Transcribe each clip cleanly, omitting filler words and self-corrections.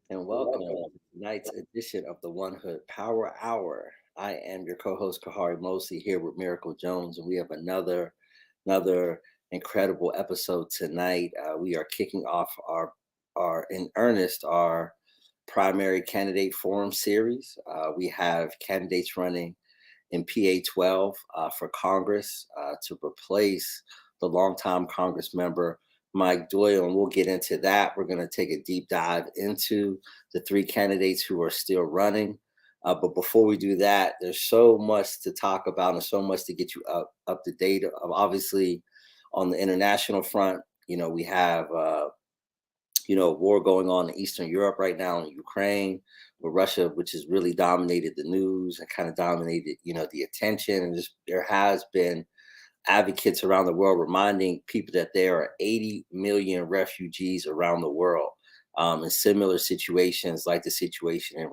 And welcome to tonight's edition of the One Hood Power Hour. I am your co-host Kahari Mosley here with Miracle Jones, and we have another incredible episode tonight. We are kicking off our in earnest our primary candidate forum series. We have candidates running in PA-12 for Congress to replace the longtime Congress member Mike Doyle, and we'll get into that. We're going to take a deep dive into the three candidates who are still running. But before we do that, there's so much to talk about and so much to get you up to date. Obviously, on the international front, we have war going on in Eastern Europe right now in Ukraine, with Russia, which has really dominated the news and kind of dominated, the attention. And just there has been advocates around the world reminding people that there are 80 million refugees around the world in similar situations like the situation in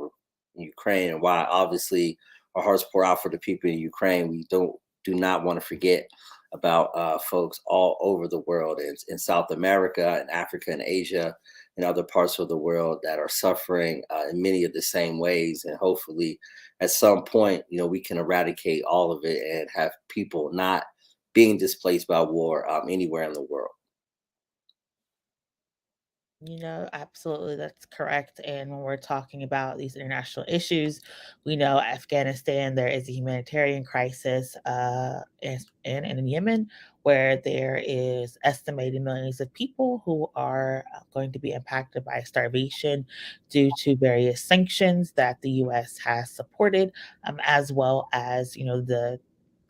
Ukraine. And why obviously our hearts pour out for the people in Ukraine, we do not want to forget about folks all over the world in South America and Africa and Asia and other parts of the world that are suffering in many of the same ways. And hopefully at some point, we can eradicate all of it and have people not being displaced by war anywhere in the world. Absolutely, that's correct. And when we're talking about these international issues, we know Afghanistan, there is a humanitarian crisis in Yemen, where there is estimated millions of people who are going to be impacted by starvation due to various sanctions that the U.S. has supported, as well as, the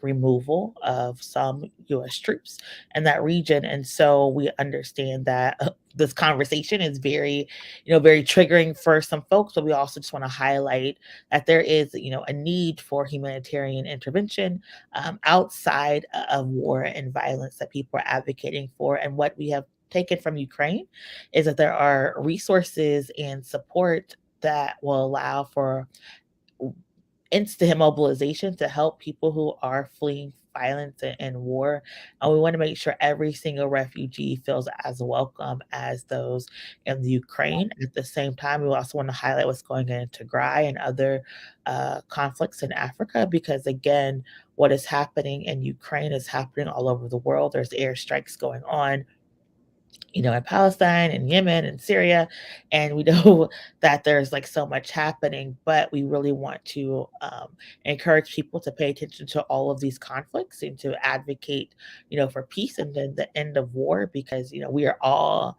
removal of some U.S. troops in that region. And so we understand that this conversation is very triggering for some folks, but we also just want to highlight that there is, a need for humanitarian intervention outside of war and violence that people are advocating for. And what we have taken from Ukraine is that there are resources and support that will allow for instant mobilization to help people who are fleeing violence and war. And we want to make sure every single refugee feels as welcome as those in the Ukraine. At the same time, we also want to highlight what's going on in Tigray and other conflicts in Africa, because again, what is happening in Ukraine is happening all over the world. There's airstrikes going on, in Palestine and Yemen and Syria. And we know that there's like so much happening, but we really want to encourage people to pay attention to all of these conflicts and to advocate, for peace and then the end of war, because, we are all,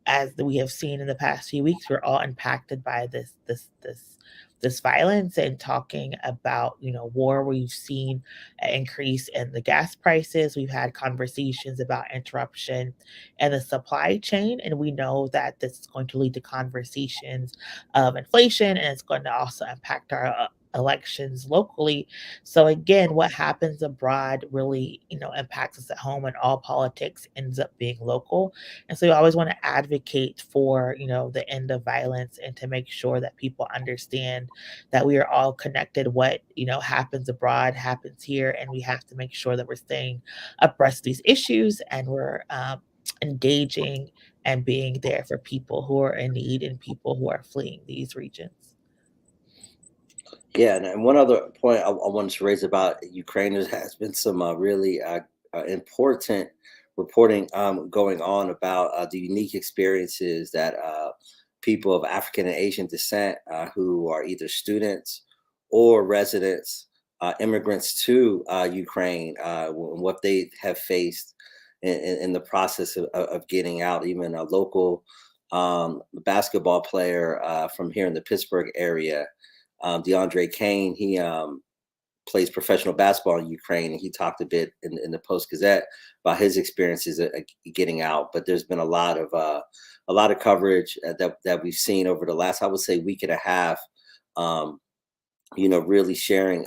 as we have seen in the past few weeks, we're all impacted by this violence. And talking about, war, we've seen an increase in the gas prices. We've had conversations about interruption and the supply chain, and we know that this is going to lead to conversations of inflation, and it's going to also impact our elections locally. So again, what happens abroad really, impacts us at home, and all politics ends up being local. And so we always want to advocate for, the end of violence, and to make sure that people understand that we are all connected. What, happens abroad happens here, and we have to make sure that we're staying abreast of these issues, and we're engaging and being there for people who are in need and people who are fleeing these regions. Yeah, and one other point I wanted to raise about Ukraine, there has been some really important reporting going on about the unique experiences that people of African and Asian descent who are either students or residents, immigrants to Ukraine, what they have faced in the process of getting out. Even a local basketball player from here in the Pittsburgh area, DeAndre Kane, plays professional basketball in Ukraine, and he talked a bit in the Post Gazette about his experiences getting out. But there's been a lot of coverage that we've seen over the last, I would say, week and a half. Um, really sharing,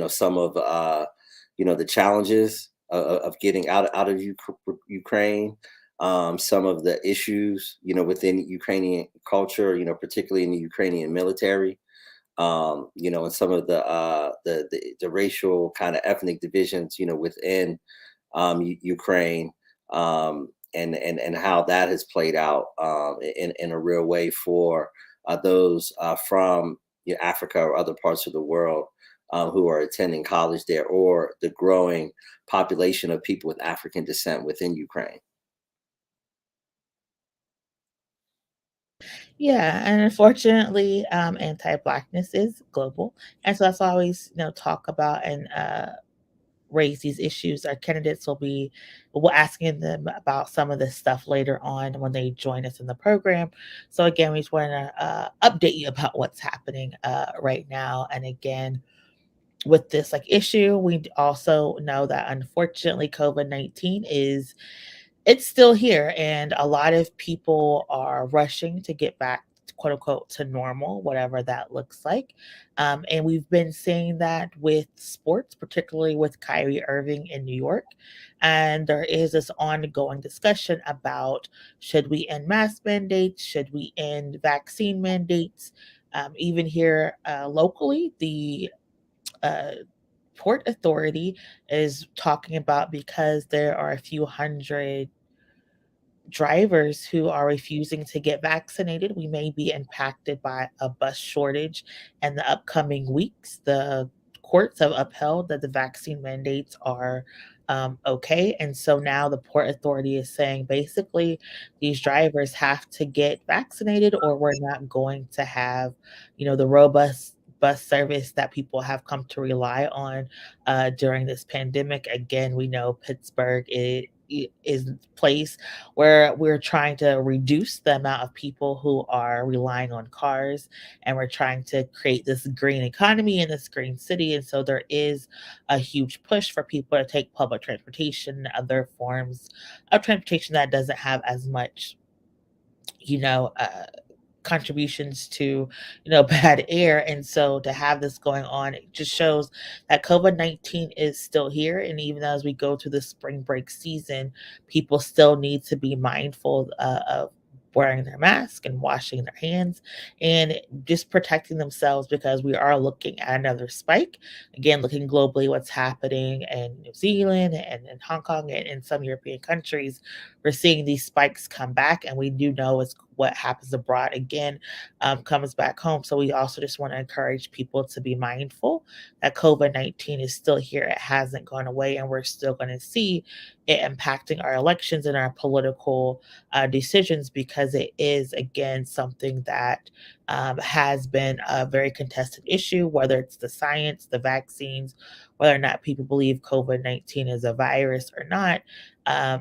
some of the challenges of getting out of Ukraine, some of the issues, within Ukrainian culture, particularly in the Ukrainian military, and some of the racial kind of ethnic divisions, within Ukraine, and how that has played out in a real way for those from Africa or other parts of the world who are attending college there, or the growing population of people with African descent within Ukraine. Yeah, and unfortunately, anti-blackness is global, and so that's why I always talk about and raise these issues. Our candidates will asking them about some of this stuff later on when they join us in the program. So again, we just want to update you about what's happening right now. And again, with this issue, we also know that unfortunately COVID-19 is it's still here, and a lot of people are rushing to get back, quote unquote, to normal, whatever that looks like. And we've been seeing that with sports, particularly with Kyrie Irving in New York. And there is this ongoing discussion about should we end mask mandates? Should we end vaccine mandates? Even here locally, the uh, Port Authority is talking about because there are a few hundred drivers who are refusing to get vaccinated, we may be impacted by a bus shortage in the upcoming weeks. The courts have upheld that the vaccine mandates are okay. And so now the Port Authority is saying basically these drivers have to get vaccinated or we're not going to have, the robust bus service that people have come to rely on during this pandemic. Again, we know Pittsburgh is a place where we're trying to reduce the amount of people who are relying on cars, and we're trying to create this green economy in this green city. And so there is a huge push for people to take public transportation and other forms of transportation that doesn't have as much you know uh, contributions to bad air. And so to have this going on, it just shows that COVID-19 is still here, and even as we go through the spring break season, people still need to be mindful of wearing their mask and washing their hands and just protecting themselves, because we are looking at another spike. Again, looking globally, what's happening in New Zealand and in Hong Kong and in some European countries, we're seeing these spikes come back, and we do know it's what happens abroad again comes back home. So we also just want to encourage people to be mindful that COVID-19 is still here. It hasn't gone away, and we're still going to see it impacting our elections and our political decisions, because it is, again, something that has been a very contested issue, whether it's the science, the vaccines, whether or not people believe COVID-19 is a virus or not.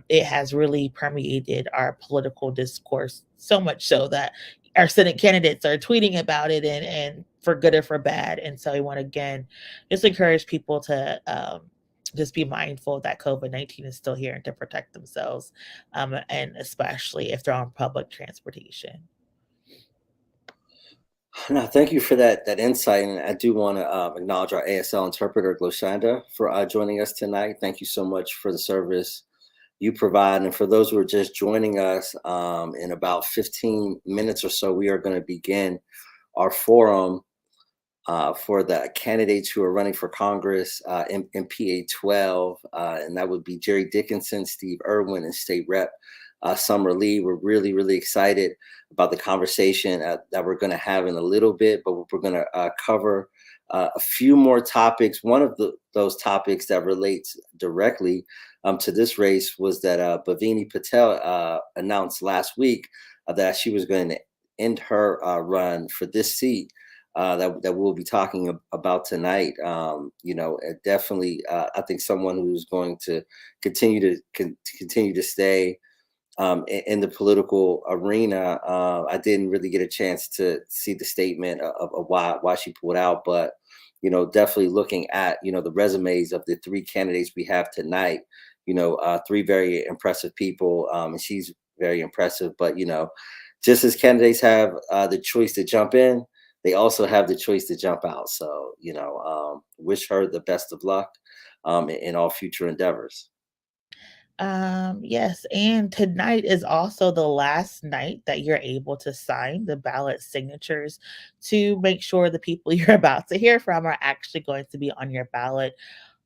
It has really permeated our political discourse, so much so that our Senate candidates are tweeting about it, and for good or for bad. And so I want to again just encourage people to just be mindful that COVID-19 is still here and to protect themselves, and especially if they're on public transportation. No, thank you for that insight, and I do want to acknowledge our ASL interpreter Gloshanda for joining us tonight. Thank you so much for the service you provide, and for those who are just joining us, in about 15 minutes or so, we are going to begin our forum for the candidates who are running for Congress in PA-12, and that would be Jerry Dickinson, Steve Irwin, and State Rep Summer Lee. We're really, really excited about the conversation that we're going to have in a little bit, but we're going to cover a few more topics. One of those topics that relates directly to this race was that Bavini Patel announced last week that she was going to end her run for this seat that we'll be talking about tonight. Definitely, I think someone who's going to continue to stay in the political arena. I didn't really get a chance to see the statement of why she pulled out, but definitely looking at, the resumes of the three candidates we have tonight, three very impressive people. And she's very impressive, but, just as candidates have the choice to jump in, they also have the choice to jump out. So, wish her the best of luck in all future endeavors. Yes, and tonight is also the last night that you're able to sign the ballot signatures to make sure the people you're about to hear from are actually going to be on your ballot.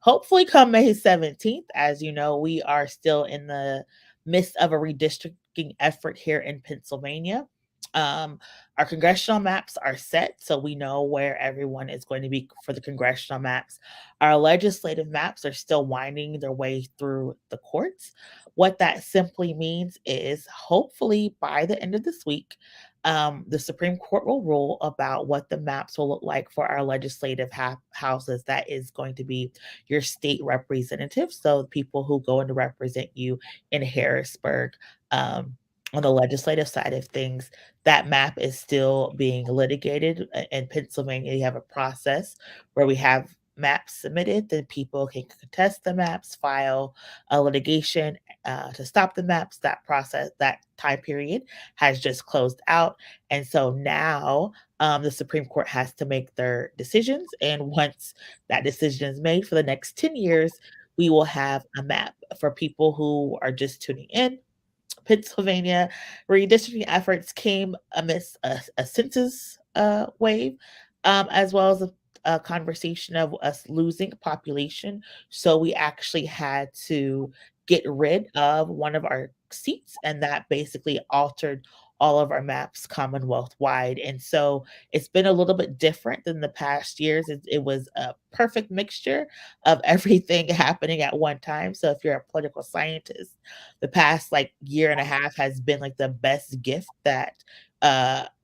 Hopefully, come May 17th. As you know, we are still in the midst of a redistricting effort here in Pennsylvania. Um, our congressional maps are set, so we know where everyone is going to be for the congressional maps. Our legislative maps are still winding their way through the courts. What that simply means is hopefully by the end of this week, the Supreme Court will rule about what the maps will look like for our legislative houses. That is going to be your state representatives, so people who go in to represent you in Harrisburg. On the legislative side of things, that map is still being litigated. In Pennsylvania, you have a process where we have maps submitted, then people can contest the maps, file a litigation to stop the maps. That process, that time period has just closed out. And so now the Supreme Court has to make their decisions. And once that decision is made for the next 10 years, we will have a map for people who are just tuning in. Pennsylvania redistricting efforts came amidst a census wave, as well as a conversation of us losing population. So we actually had to get rid of one of our seats, and that basically altered all of our maps Commonwealth wide. And so it's been a little bit different than the past years. It was a perfect mixture of everything happening at one time. So if you're a political scientist, the past like year and a half has been like the best gift that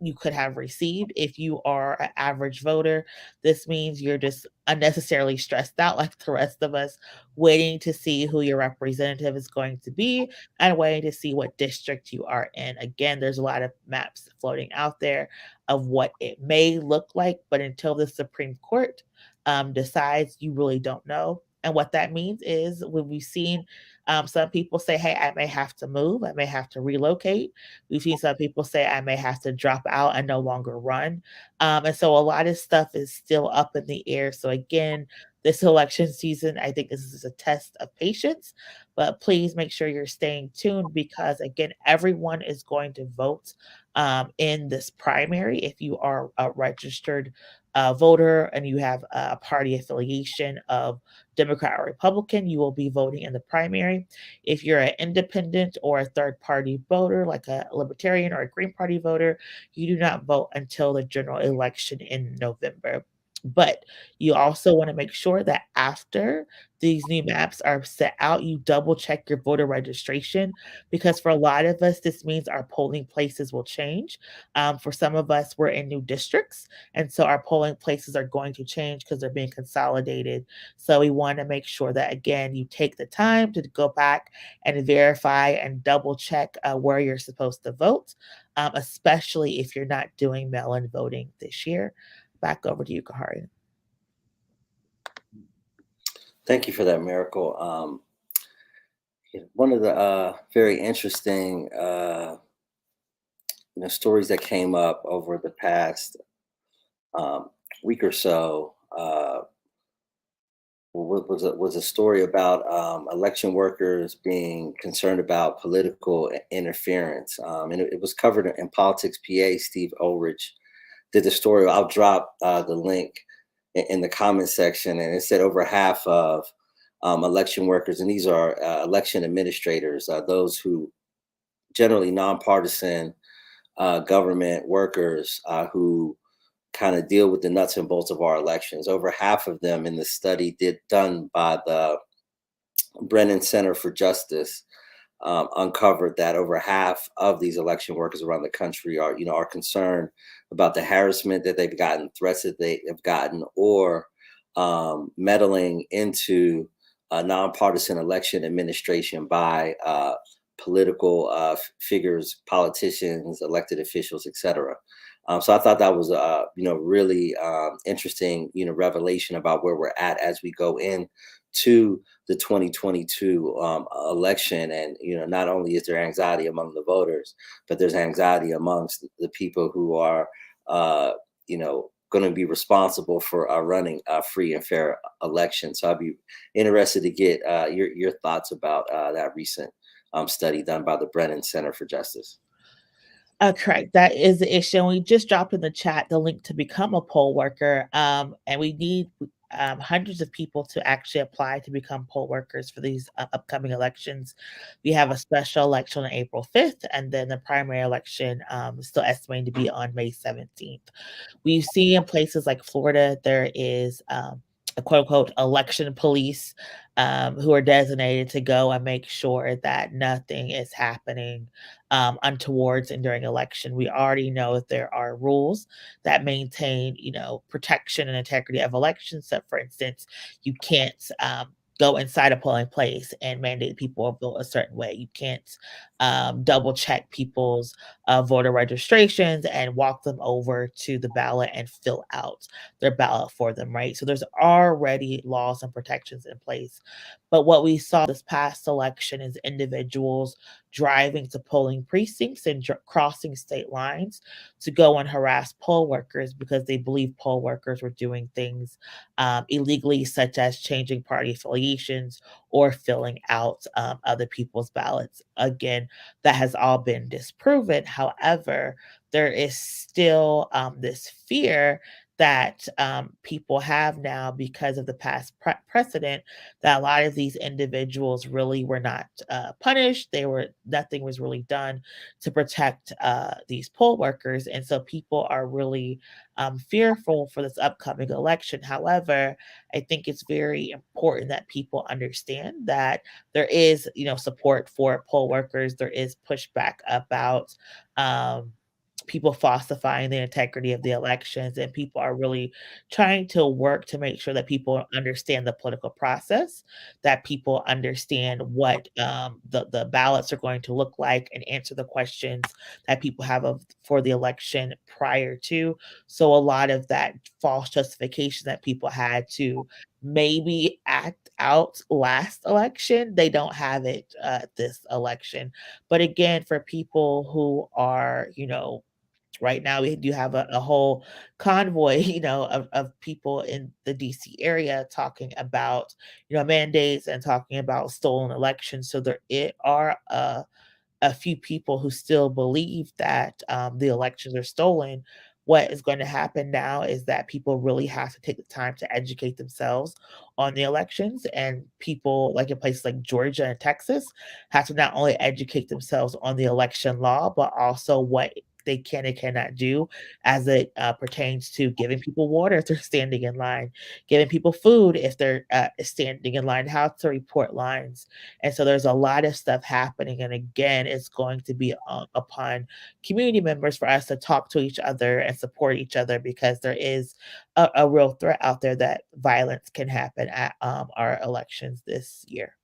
you could have received. If you are an average voter, this means you're just unnecessarily stressed out like the rest of us, waiting to see who your representative is going to be and waiting to see what district you are in. Again, there's a lot of maps floating out there of what it may look like, but until the Supreme Court decides, you really don't know. And what that means is when we've seen some people say, hey, I may have to move, I may have to relocate. We've seen some people say, I may have to drop out and no longer run. And so a lot of stuff is still up in the air. So, again, this election season, I think this is a test of patience, but please make sure you're staying tuned because, again, everyone is going to vote in this primary. If you are a registered voter and you have a party affiliation of Democrat or Republican, you will be voting in the primary. If you're an independent or a third party voter, like a Libertarian or a Green Party voter, you do not vote until the general election in November. But you also want to make sure that after these new maps are set out, you double check your voter registration because for a lot of us, this means our polling places will change. For some of us, we're in new districts, and so our polling places are going to change because they're being consolidated. So we want to make sure that, again, you take the time to go back and verify and double check where you're supposed to vote, especially if you're not doing mail in voting this year. Back over to you, Kahari. Thank you for that, Miracle. One of the very interesting stories that came up over the past week or so was a story about election workers being concerned about political interference, and it was covered in Politics PA. Steve Irwin did the story. I'll drop the link in the comment section, and it said over half of election workers, and these are election administrators, those who generally nonpartisan government workers who kind of deal with the nuts and bolts of our elections. Over half of them in the study done by the Brennan Center for Justice uncovered that over half of these election workers around the country are concerned about the harassment that they've gotten, threats that they have gotten, or meddling into nonpartisan election administration by political figures, politicians, elected officials, etc. So I thought that was really interesting, revelation about where we're at as we go in to the 2022 election. And not only is there anxiety among the voters, but there's anxiety amongst the people who are going to be responsible for running a free and fair election. So I'd be interested to get your thoughts about that recent study done by the Brennan Center for Justice. Correct. That is the issue. And we just dropped in the chat the link to become a poll worker. And we need hundreds of people to actually apply to become poll workers for these upcoming elections. We have a special election on April 5th, and then the primary election is still estimated to be on May 17th. We see in places like Florida, there is a quote unquote election police who are designated to go and make sure that nothing is happening untowards and during election. We already know that there are rules that maintain, protection and integrity of elections. So, for instance, you can't go inside a polling place and mandate people vote a certain way. You can't double check people's voter registrations and walk them over to the ballot and fill out their ballot for them, right? So there's already laws and protections in place. But what we saw this past election is individuals driving to polling precincts and crossing state lines to go and harass poll workers because they believe poll workers were doing things illegally, such as changing party affiliations or filling out other people's ballots. Again, that has all been disproven. However, there is still this fear that people have now because of the past precedent that a lot of these individuals really were not punished. Nothing was really done to protect these poll workers, and so people are really fearful for this upcoming election. However, I think it's very important that people understand that there is, support for poll workers. There is pushback about people falsifying the integrity of the elections, and people are really trying to work to make sure that people understand the political process, that people understand what the ballots are going to look like, and answer the questions that people have for the election prior to. So a lot of that false justification that people had to maybe act out last election, they don't have it this election. But again, for people who are, right now we do have a whole convoy, of people in the DC area talking about, mandates and talking about stolen elections. So are a few people who still believe that the elections are stolen. What is going to happen now is that people really have to take the time to educate themselves on the elections, and people like in places like Georgia and Texas have to not only educate themselves on the election law, but also what they can and cannot do as it pertains to giving people water if they're standing in line, giving people food if they're standing in line, how to report lines. And so there's a lot of stuff happening. And again, it's going to be upon community members for us to talk to each other and support each other, because there is a real threat out there that violence can happen at our elections this year.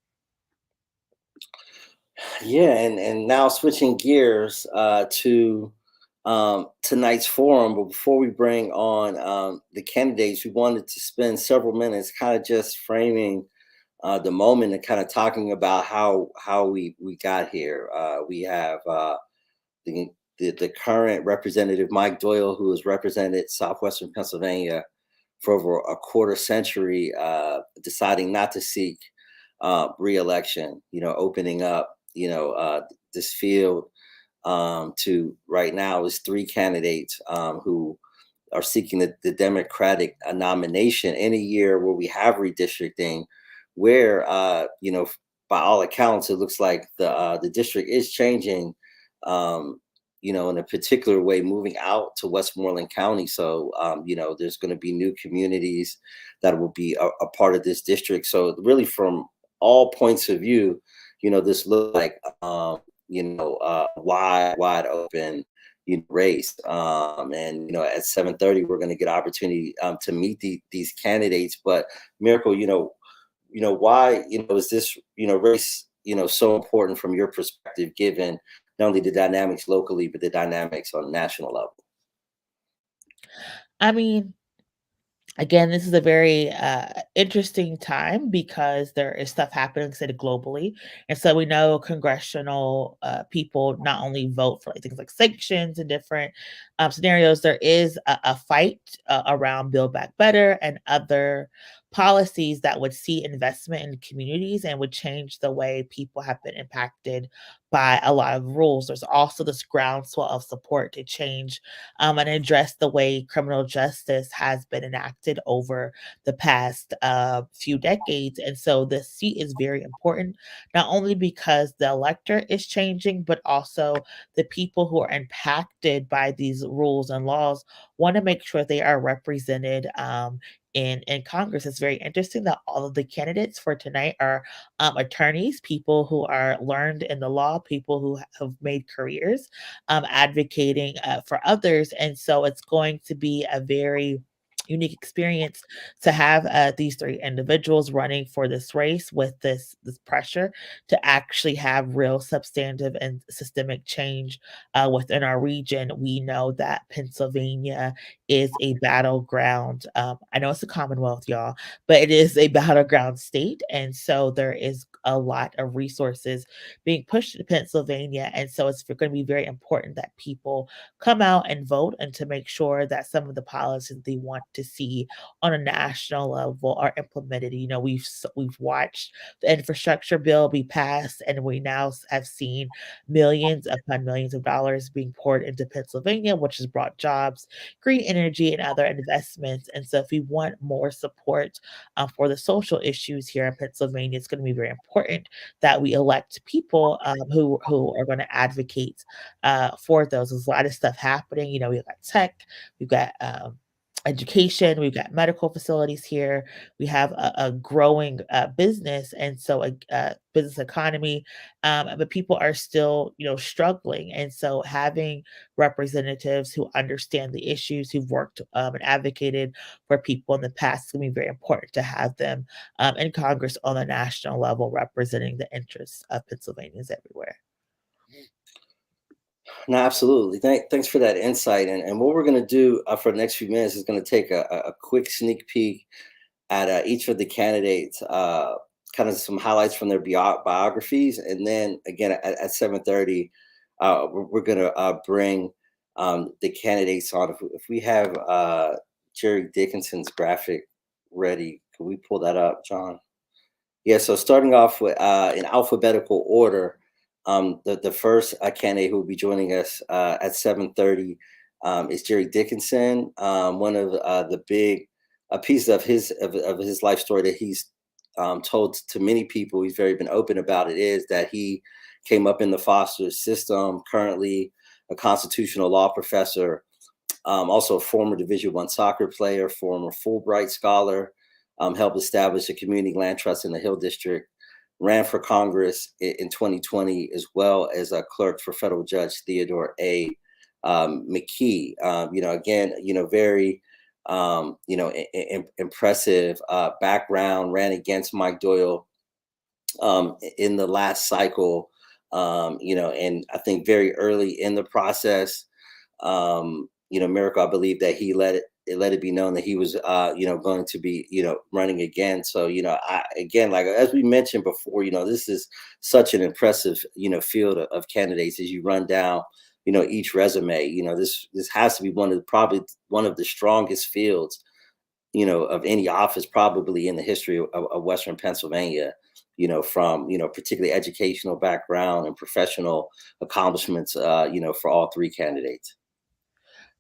Yeah, and now switching gears to tonight's forum. But before we bring on the candidates, we wanted to spend several minutes kind of just framing the moment and kind of talking about how we got here. We have the current representative Mike Doyle, who has represented Southwestern Pennsylvania for over a quarter century, deciding not to seek reelection. Opening up this field to right now is three candidates who are seeking the Democratic nomination in a year where we have redistricting, where by all accounts it looks like the district is changing, in a particular way, moving out to Westmoreland County. So there's going to be new communities that will be a part of this district. So really, from all points of view, this looks like wide open race. And at 7:30 we're going to get opportunity to meet these candidates. But Miracle, why is this race so important from your perspective, given not only the dynamics locally but the dynamics on a national level? I mean, again, this is a very interesting time because there is stuff happening sort of globally, and so we know congressional people not only vote for like things like sanctions and different scenarios. There is a fight around Build Back Better and other policies that would see investment in communities and would change the way people have been impacted by a lot of rules. There's also this groundswell of support to change and address the way criminal justice has been enacted over the past few decades. And so the seat is very important, not only because the electorate is changing, but also the people who are impacted by these rules and laws want to make sure they are represented. In Congress, it's very interesting that all of the candidates for tonight are attorneys, people who are learned in the law, people who have made careers advocating for others. And so it's going to be a very unique experience to have these three individuals running for this race with this pressure to actually have real substantive and systemic change within our region. We know that Pennsylvania is a battleground. I know it's a Commonwealth, y'all, but it is a battleground state, and so there is a lot of resources being pushed to Pennsylvania. And so it's going to be very important that people come out and vote and to make sure that some of the policies they want to see on a national level are implemented. You know, we've watched the infrastructure bill be passed, and we now have seen millions upon millions of dollars being poured into Pennsylvania, which has brought jobs, green energy, and other investments. And so, if we want more support for the social issues here in Pennsylvania, it's going to be very important that we elect people who are going to advocate for those. There's a lot of stuff happening. You know, we've got tech, we've got education, we've got medical facilities here. We have a growing business, and so a business economy. But people are still, you know, struggling, and so having representatives who understand the issues, who've worked and advocated for people in the past, is going to be very important to have them in Congress on the national level, representing the interests of Pennsylvanians everywhere. No, absolutely. Thanks for that insight. And what we're going to do for the next few minutes is going to take a quick sneak peek at each of the candidates, kind of some highlights from their biographies, and then again at 7:30, we're going to bring the candidates on. If we have Jerry Dickinson's graphic ready, can we pull that up, John? Yeah, so starting off with in alphabetical order, the first candidate who will be joining us at 7:30 is Jerry Dickinson. One of the big pieces of his life story that he's told to many people. He's very been open about it. Is that he came up in the foster system. Currently, a constitutional law professor, also a former Division I soccer player, former Fulbright scholar, helped establish a community land trust in the Hill District, ran for Congress in 2020, as well as a clerk for federal judge Theodore A. McKee. Again, very, impressive background, ran against Mike Doyle in the last cycle, and I think very early in the process, Miracle, I believe that he let it be known that he was, going to be, running again. So, again, like as we mentioned before, this is such an impressive, field of candidates as you run down, each resume. This has to be probably one of the strongest fields, of any office probably in the history of Western Pennsylvania. From particularly educational background and professional accomplishments, for all three candidates.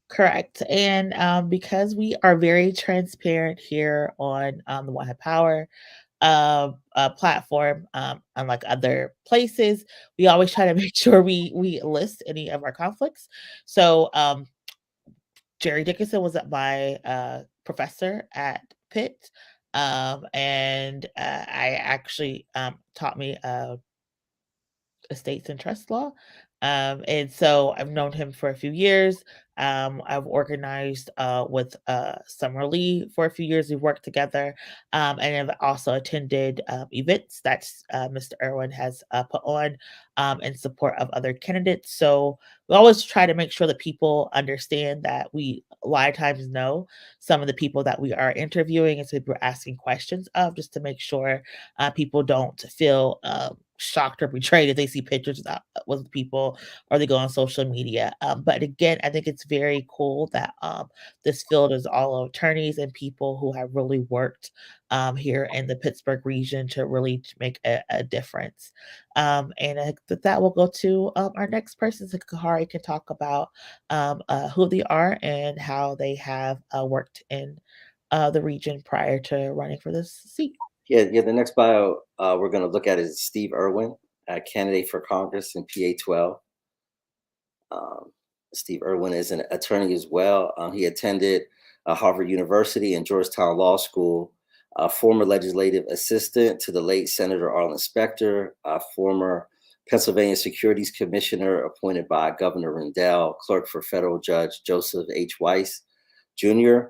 Correct. And because we are very transparent here on the One High Power platform, unlike other places, we always try to make sure we list any of our conflicts. So Jerry Dickinson was my professor at Pitt, and I actually taught me estates and trust law. And so I've known him for a few years. I've organized with Summer Lee for a few years. We've worked together, and I've also attended events that Mr. Irwin has put on in support of other candidates. So we always try to make sure that people understand that we a lot of times know some of the people that we are interviewing and so we're asking questions of, just to make sure people don't feel shocked or betrayed if they see pictures with people or they go on social media. But again, I think it's very cool that this field is all of attorneys and people who have really worked here in the Pittsburgh region to really make a difference. And I think that that will go to our next person, so Kahari can talk about who they are and how they have worked in the region prior to running for this seat. Yeah. The next bio we're going to look at is Steve Irwin, a candidate for Congress in PA-12. Um, Steve Irwin is an attorney as well. He attended Harvard University and Georgetown Law School. Former legislative assistant to the late Senator Arlen Specter, former Pennsylvania Securities Commissioner appointed by Governor Rendell, clerk for federal judge Joseph H. Weiss Jr.,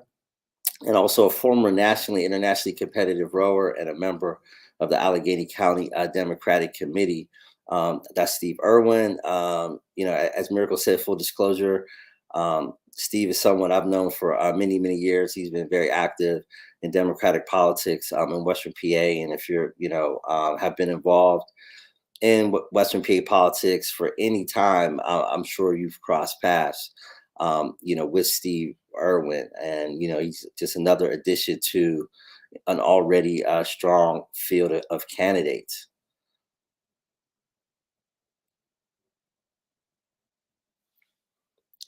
and also a former nationally, internationally competitive rower and a member of the Allegheny County Democratic Committee. That's Steve Irwin. As Miracle said, full disclosure, Steve is someone I've known for many, many years. He's been very active in Democratic politics in Western PA. And if you're, have been involved in Western PA politics for any time, I'm sure you've crossed paths, with Steve Irwin. And, he's just another addition to an already strong field of candidates.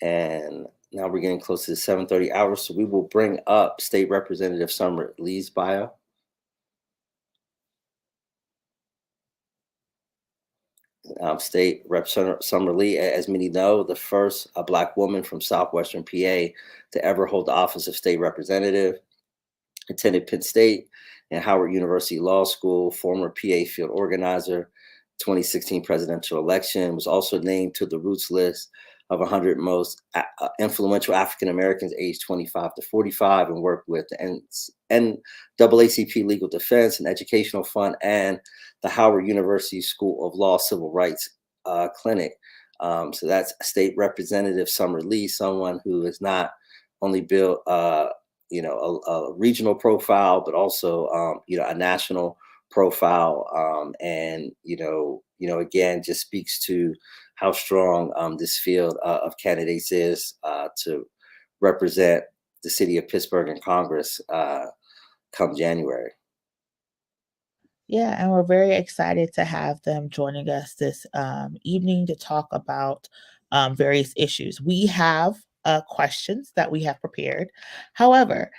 And now we're getting close to the 7:30 hours, so we will bring up State Representative Summer Lee's bio. State Rep. Summer Lee, as many know, the first Black woman from Southwestern PA to ever hold the office of state representative. Attended Penn State and Howard University Law School, former PA field organizer, 2016 presidential election, was also named to the Roots list of 100 most influential African Americans aged 25 to 45, and worked with the NAACP Legal Defense and Educational Fund and the Howard University School of Law Civil Rights Clinic. So that's State Representative Summer Lee, someone who has not only built a regional profile, but also a national profile, and again, just speaks to how strong this field of candidates is to represent the city of Pittsburgh in Congress come January. Yeah, and we're very excited to have them joining us this evening to talk about various issues. We have questions that we have prepared. However,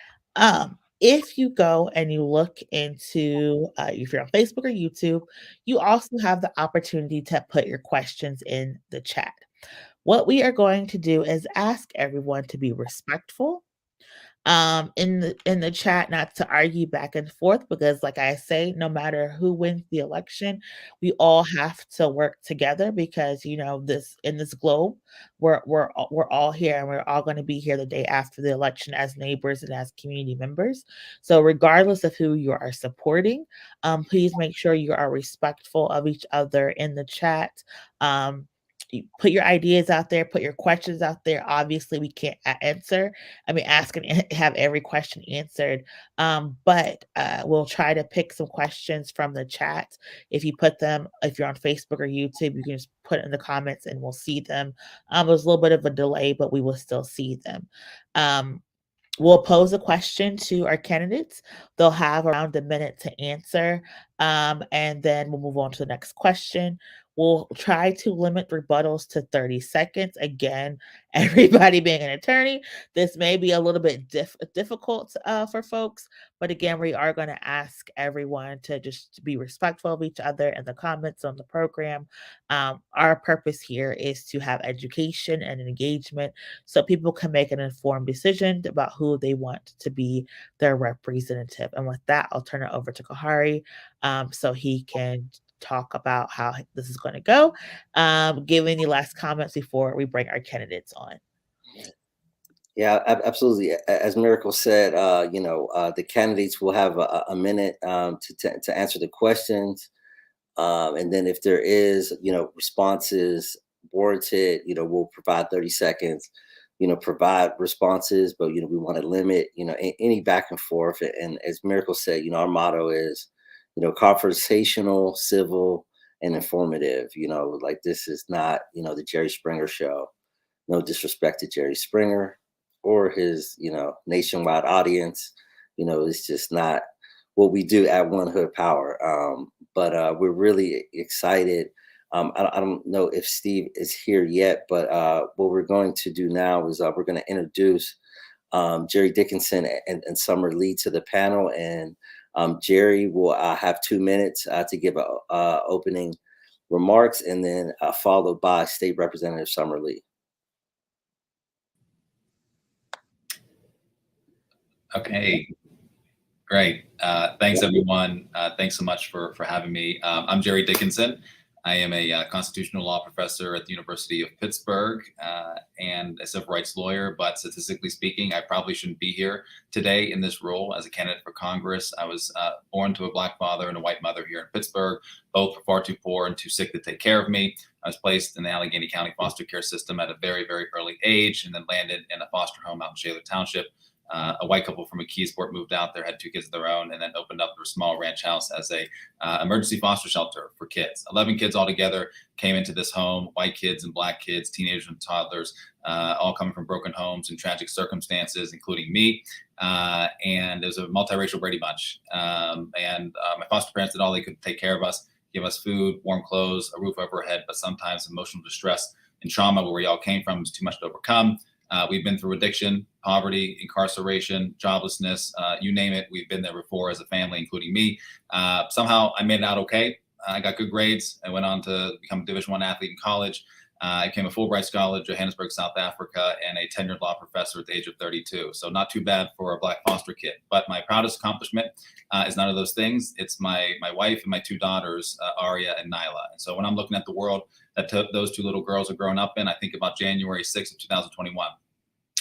if you go and you look into, if you're on Facebook or YouTube, you also have the opportunity to put your questions in the chat. What we are going to do is ask everyone to be respectful in the chat, not to argue back and forth, because like I say, no matter who wins the election, we all have to work together, because this in this globe, we're all here, and we're all going to be here the day after the election as neighbors and as community members. So regardless of who you are supporting, please make sure you are respectful of each other in the chat. You put your ideas out there, put your questions out there. Obviously, we can't ask and have every question answered. But we'll try to pick some questions from the chat. If you're on Facebook or YouTube, you can just put it in the comments and we'll see them. There's a little bit of a delay, but we will still see them. We'll pose a question to our candidates. They'll have around a minute to answer, and then we'll move on to the next question. We'll try to limit rebuttals to 30 seconds. Again, everybody being an attorney, this may be a little bit difficult for folks, but again, we are going to ask everyone to just be respectful of each other in the comments on the program. Our purpose here is to have education and engagement so people can make an informed decision about who they want to be their representative. And with that, I'll turn it over to Kahari so he can talk about how this is going to go. Give any last comments before we bring our candidates on. Yeah, absolutely. As Miracle said, the candidates will have a minute to answer the questions. And then if there is, responses warranted, we'll provide 30 seconds, provide responses, but, we want to limit, any back and forth. And as Miracle said, our motto is, conversational, civil, and informative. Like this is not, the Jerry Springer show. No disrespect to Jerry Springer or his, nationwide audience. It's just not what we do at One Hood Power. But we're really excited. I don't know if Steve is here yet, but what we're going to do now is we're going to introduce Jerry Dickinson and Summer Lee to the panel. And Jerry will have 2 minutes to give opening remarks, and then followed by State Representative Summer Lee. Okay, great. Thanks, everyone. Thanks so much for having me. I'm Jerry Dickinson. I am a constitutional law professor at the University of Pittsburgh and a civil rights lawyer. But statistically speaking, I probably shouldn't be here today in this role as a candidate for Congress. I was born to a Black father and a white mother here in Pittsburgh. Both were far too poor and too sick to take care of me. I was placed in the Allegheny County foster care system at a very, very early age, and then landed in a foster home out in Shaler Township. A white couple from McKeesport moved out there, had 2 kids of their own, and then opened up their small ranch house as a emergency foster shelter for kids. 11 kids altogether came into this home, white kids and Black kids, teenagers and toddlers, all coming from broken homes and tragic circumstances, including me. And it was a multiracial Brady Bunch. My foster parents did all they could to take care of us, give us food, warm clothes, a roof over our head, but sometimes emotional distress and trauma where we all came from was too much to overcome. We've been through addiction, poverty, incarceration, joblessness, you name it. We've been there before as a family, including me. Somehow I made it out okay. I got good grades. I went on to become a Division I athlete in college. I became a Fulbright Scholar at Johannesburg, South Africa, and a tenured law professor at the age of 32. So not too bad for a Black foster kid. But my proudest accomplishment is none of those things. It's my wife and my 2 daughters, Aria and Nyla. And so when I'm looking at the world that those 2 little girls are growing up in, I think about January 6th of 2021.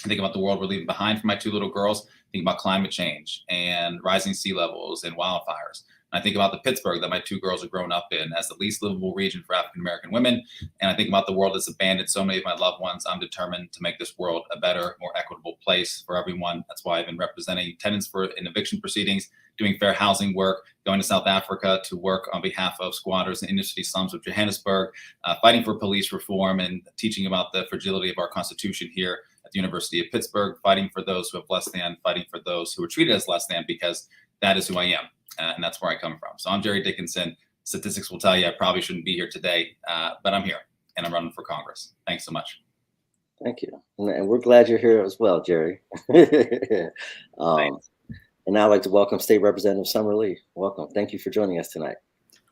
I think about the world we're leaving behind for my 2 little girls. I think about climate change and rising sea levels and wildfires. I think about the Pittsburgh that my 2 girls are growing up in as the least livable region for African-American women. And I think about the world that's abandoned so many of my loved ones. I'm determined to make this world a better, more equitable place for everyone. That's why I've been representing tenants in eviction proceedings, doing fair housing work, going to South Africa to work on behalf of squatters in inner city slums of Johannesburg, fighting for police reform and teaching about the fragility of our Constitution here at the University of Pittsburgh, fighting for those who have less than, fighting for those who are treated as less than, because that is who I am. And that's where I come from. So I'm Jerry Dickinson. Statistics will tell you I probably shouldn't be here today, but I'm here and I'm running for Congress. Thanks so much. Thank you. And we're glad you're here as well, Jerry. And now I'd like to welcome State Representative Summer Lee. Welcome. Thank you for joining us tonight.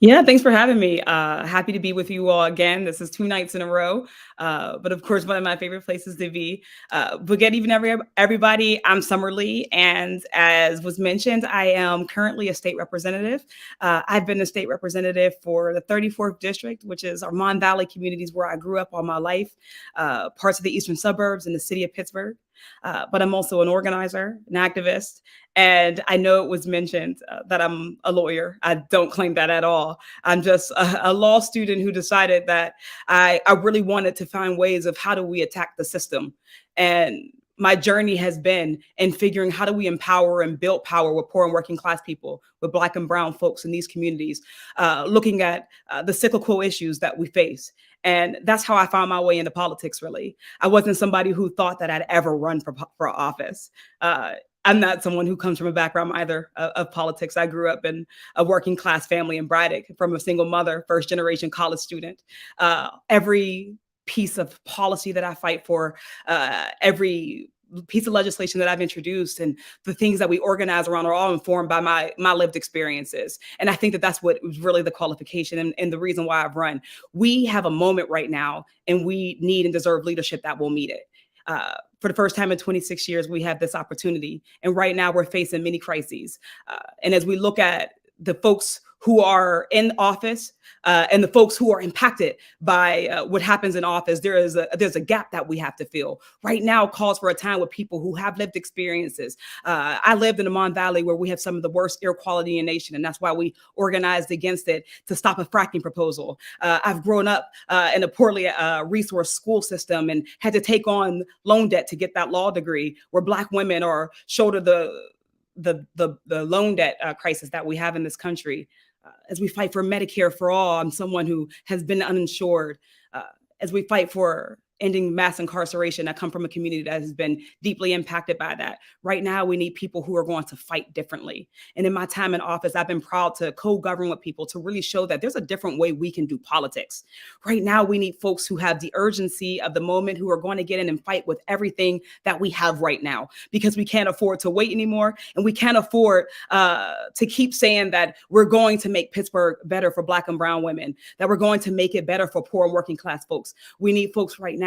Yeah, thanks for having me. Happy to be with you all again. This is 2 nights in a row, but of course, one of my favorite places to be. But good evening, everybody. I'm Summer Lee, and as was mentioned, I am currently a state representative. I've been a state representative for the 34th district, which is our Mon Valley communities where I grew up all my life, parts of the eastern suburbs in the city of Pittsburgh. But I'm also an organizer, an activist, and I know it was mentioned that I'm a lawyer. I don't claim that at all. I'm just a law student who decided that I really wanted to find ways of how do we attack the system. And my journey has been in figuring how do we empower and build power with poor and working class people, with Black and brown folks in these communities, looking at the cyclical issues that we face. And that's how I found my way into politics, really. I wasn't somebody who thought that I'd ever run for office. I'm not someone who comes from a background either of politics. I grew up in a working class family in Braddock from a single mother, first generation college student. Every piece of policy that I fight for, every piece of legislation that I've introduced and the things that we organize around are all informed by my lived experiences. And I think that that's what was really the qualification and the reason why I've run. We have a moment right now and we need and deserve leadership that will meet it. For the first time in 26 years, we have this opportunity. And right now we're facing many crises. And as we look at the folks who are in office and the folks who are impacted by what happens in office, there's a gap that we have to fill. Right now calls for a time with people who have lived experiences. I lived in the Mon Valley where we have some of the worst air quality in the nation, and that's why we organized against it to stop a fracking proposal. I've grown up in a poorly resourced school system and had to take on loan debt to get that law degree, where Black women are shoulder the loan debt crisis that we have in this country. As we fight for Medicare for all, I'm someone who has been uninsured. As we fight for ending mass incarceration, I come from a community that has been deeply impacted by that. Right now, we need people who are going to fight differently. And in my time in office, I've been proud to co-govern with people to really show that there's a different way we can do politics. Right now, we need folks who have the urgency of the moment, who are going to get in and fight with everything that we have right now, because we can't afford to wait anymore. And we can't afford to keep saying that we're going to make Pittsburgh better for Black and brown women, that we're going to make it better for poor and working class folks. We need folks right now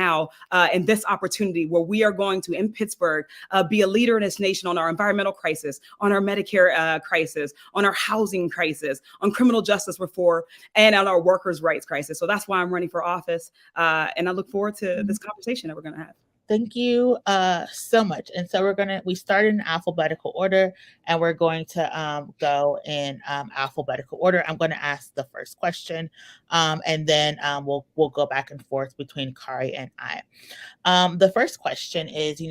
in this opportunity where we are going to, in Pittsburgh, be a leader in this nation on our environmental crisis, on our Medicare crisis, on our housing crisis, on criminal justice reform, and on our workers' rights crisis. So that's why I'm running for office. And I look forward to this conversation that we're going to have. Thank you so much. And so we started in alphabetical order, and we're going to go in alphabetical order. I'm going to ask the first question, and then we'll go back and forth between Kari and I. The first question is,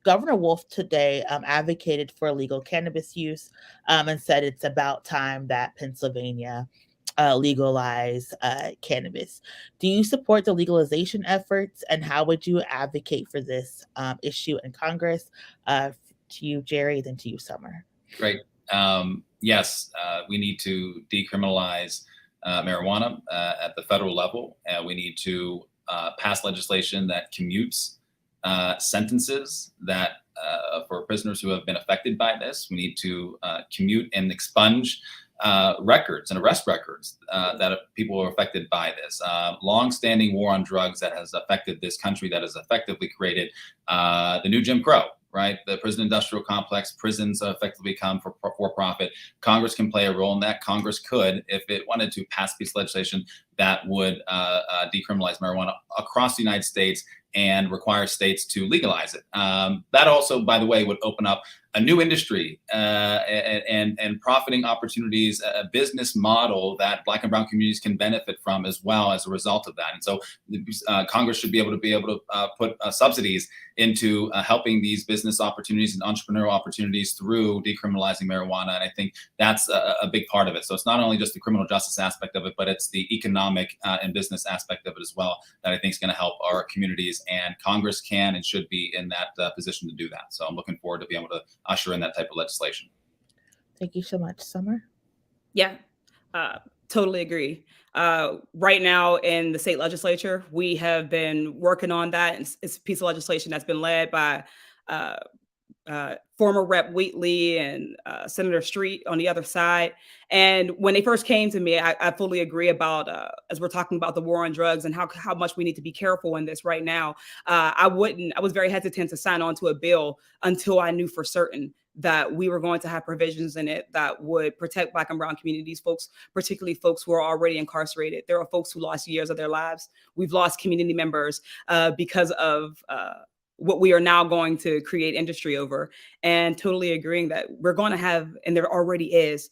Governor Wolf today advocated for legal cannabis use and said it's about time that Pennsylvania legalize cannabis. Do you support the legalization efforts, and how would you advocate for this issue in Congress? To you, Jerry, then to you, Summer. Great. Yes, we need to decriminalize marijuana at the federal level. We need to pass legislation that commutes sentences that for prisoners who have been affected by this. We need to commute and expunge records and arrest records that people are affected by this. Long-standing war on drugs that has affected this country, that has effectively created the new Jim Crow, right? The prison industrial complex, prisons effectively become for-profit. Congress can play a role in that. Congress could, if it wanted to, pass a piece of legislation that would decriminalize marijuana across the United States and require states to legalize it. That also, by the way, would open up a new industry and profiting opportunities, a business model that Black and brown communities can benefit from as well as a result of that. And so Congress should be able to put subsidies into helping these business opportunities and entrepreneurial opportunities through decriminalizing marijuana. And I think that's a big part of it. So it's not only just the criminal justice aspect of it, but it's the economic and business aspect of it as well that I think is going to help our communities. And Congress can and should be in that position to do that. So I'm looking forward to being able to usher in that type of legislation. Thank you so much, Summer. Yeah, totally agree. Right now in the state legislature, we have been working on that. It's a piece of legislation that's been led by former Rep. Wheatley and Senator Street on the other side. And when they first came to me, I fully agree about, as we're talking about the war on drugs and how much we need to be careful in this right now. I was very hesitant to sign on to a bill until I knew for certain that we were going to have provisions in it that would protect Black and brown communities, folks, particularly folks who are already incarcerated. There are folks who lost years of their lives. We've lost community members because of what we are now going to create industry over, and totally agreeing that we're going to have, and there already is,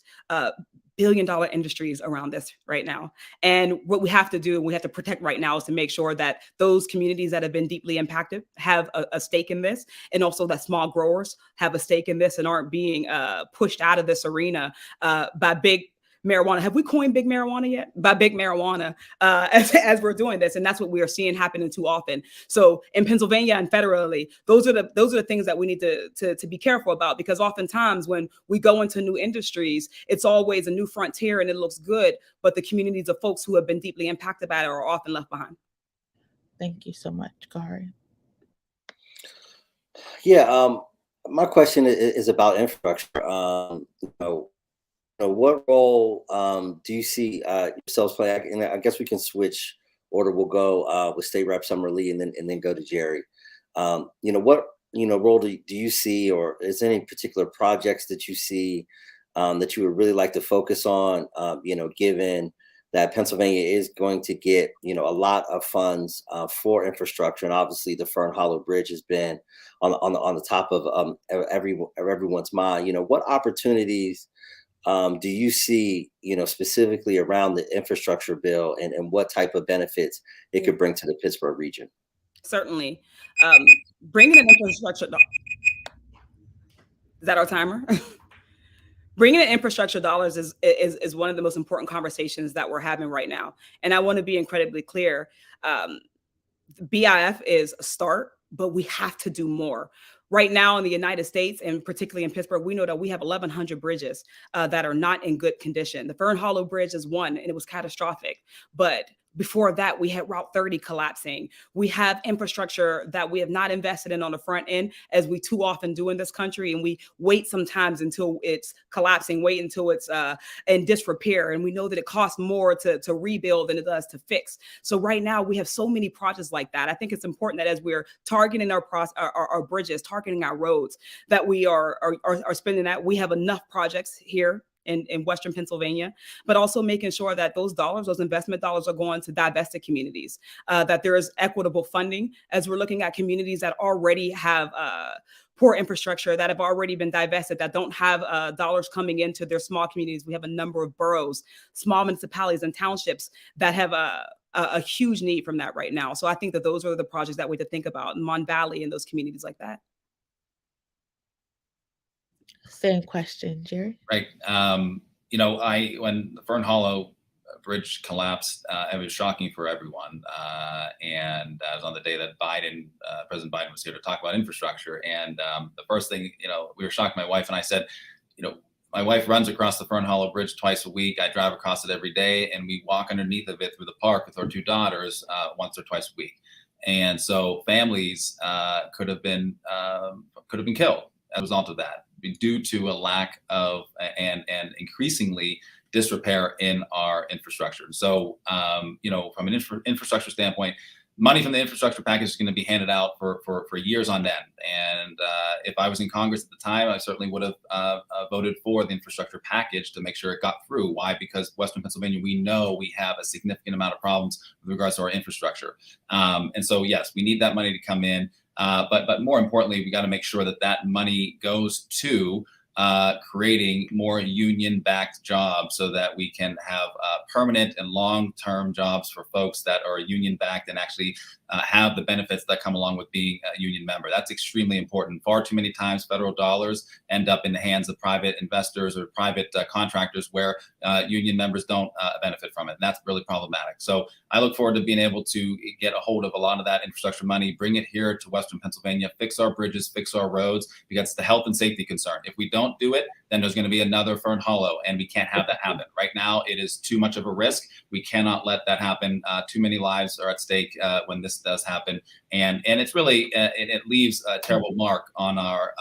billion-dollar industries around this right now. And what we have to do, and we have to protect right now, is to make sure that those communities that have been deeply impacted have a stake in this, and also that small growers have a stake in this and aren't being pushed out of this arena by big marijuana. Have we coined big marijuana yet? By big marijuana as we're doing this, and that's what we are seeing happening too often. So in Pennsylvania and federally, those are the things that we need to be careful about, because oftentimes when we go into new industries, it's always a new frontier and it looks good, but the communities of folks who have been deeply impacted by it are often left behind. Thank you so much, Kari. Yeah, my question is about infrastructure. What role do you see yourselves playing? And I guess we can switch order. We'll go with State Rep Summer Lee and then go to Jerry. What role do you see, or is there any particular projects that you see that you would really like to focus on, given that Pennsylvania is going to get, a lot of funds for infrastructure, and obviously the Fern Hollow Bridge has been on the top of everyone's mind. What opportunities do you see, specifically around the infrastructure bill, and what type of benefits it could bring to the Pittsburgh region? Certainly. Bringing an infrastructure, is that our timer? Bringing in infrastructure dollars is one of the most important conversations that we're having right now. And I want to be incredibly clear. BIF is a start, but we have to do more. Right now in the United States, and particularly in Pittsburgh, we know that we have 1,100 bridges that are not in good condition. The Fern Hollow Bridge is one, and it was catastrophic. But before that, we had Route 30 collapsing. We have infrastructure that we have not invested in on the front end, as we too often do in this country. And we wait sometimes until it's collapsing, wait until it's in disrepair. And we know that it costs more to rebuild than it does to fix. So right now we have so many projects like that. I think it's important that as we're targeting our bridges, targeting our roads, that we are spending that. We have enough projects here in Western Pennsylvania, but also making sure that those investment dollars are going to divested communities, that there is equitable funding as we're looking at communities that already have poor infrastructure, that have already been divested, that don't have dollars coming into their small communities. We have a number of boroughs, small municipalities and townships that have a huge need from that right now. So I think that those are the projects that we have to think about in Mon Valley and those communities like that. Same question, Jerry. Right. When the Fern Hollow Bridge collapsed, it was shocking for everyone. And I was on the day that President Biden was here to talk about infrastructure. And the first thing, we were shocked. My wife and I said, my wife runs across the Fern Hollow Bridge twice a week. I drive across it every day, and we walk underneath of it through the park with our two daughters once or twice a week. And so families could have been killed as a result of that, due to a lack of and increasingly disrepair in our infrastructure. So, from an infrastructure standpoint, money from the infrastructure package is going to be handed out for years on end. And if I was in Congress at the time, I certainly would have voted for the infrastructure package to make sure it got through. Why? Because Western Pennsylvania, we know we have a significant amount of problems with regards to our infrastructure. And so, yes, we need that money to come in. But more importantly, we got to make sure that money goes to creating more union-backed jobs, so that we can have permanent and long-term jobs for folks that are union-backed and actually have the benefits that come along with being a union member. That's extremely important. Far too many times federal dollars end up in the hands of private investors or private contractors, where union members don't benefit from it. And that's really problematic. So I look forward to being able to get a hold of a lot of that infrastructure money, bring it here to Western Pennsylvania, fix our bridges, fix our roads, because it's the health and safety concern. If we don't do it, then there's going to be another Fern Hollow, and we can't have that happen. Right now, it is too much of a risk. We cannot let that happen. Too many lives are at stake when this does happen, and it's really it leaves a terrible mark on our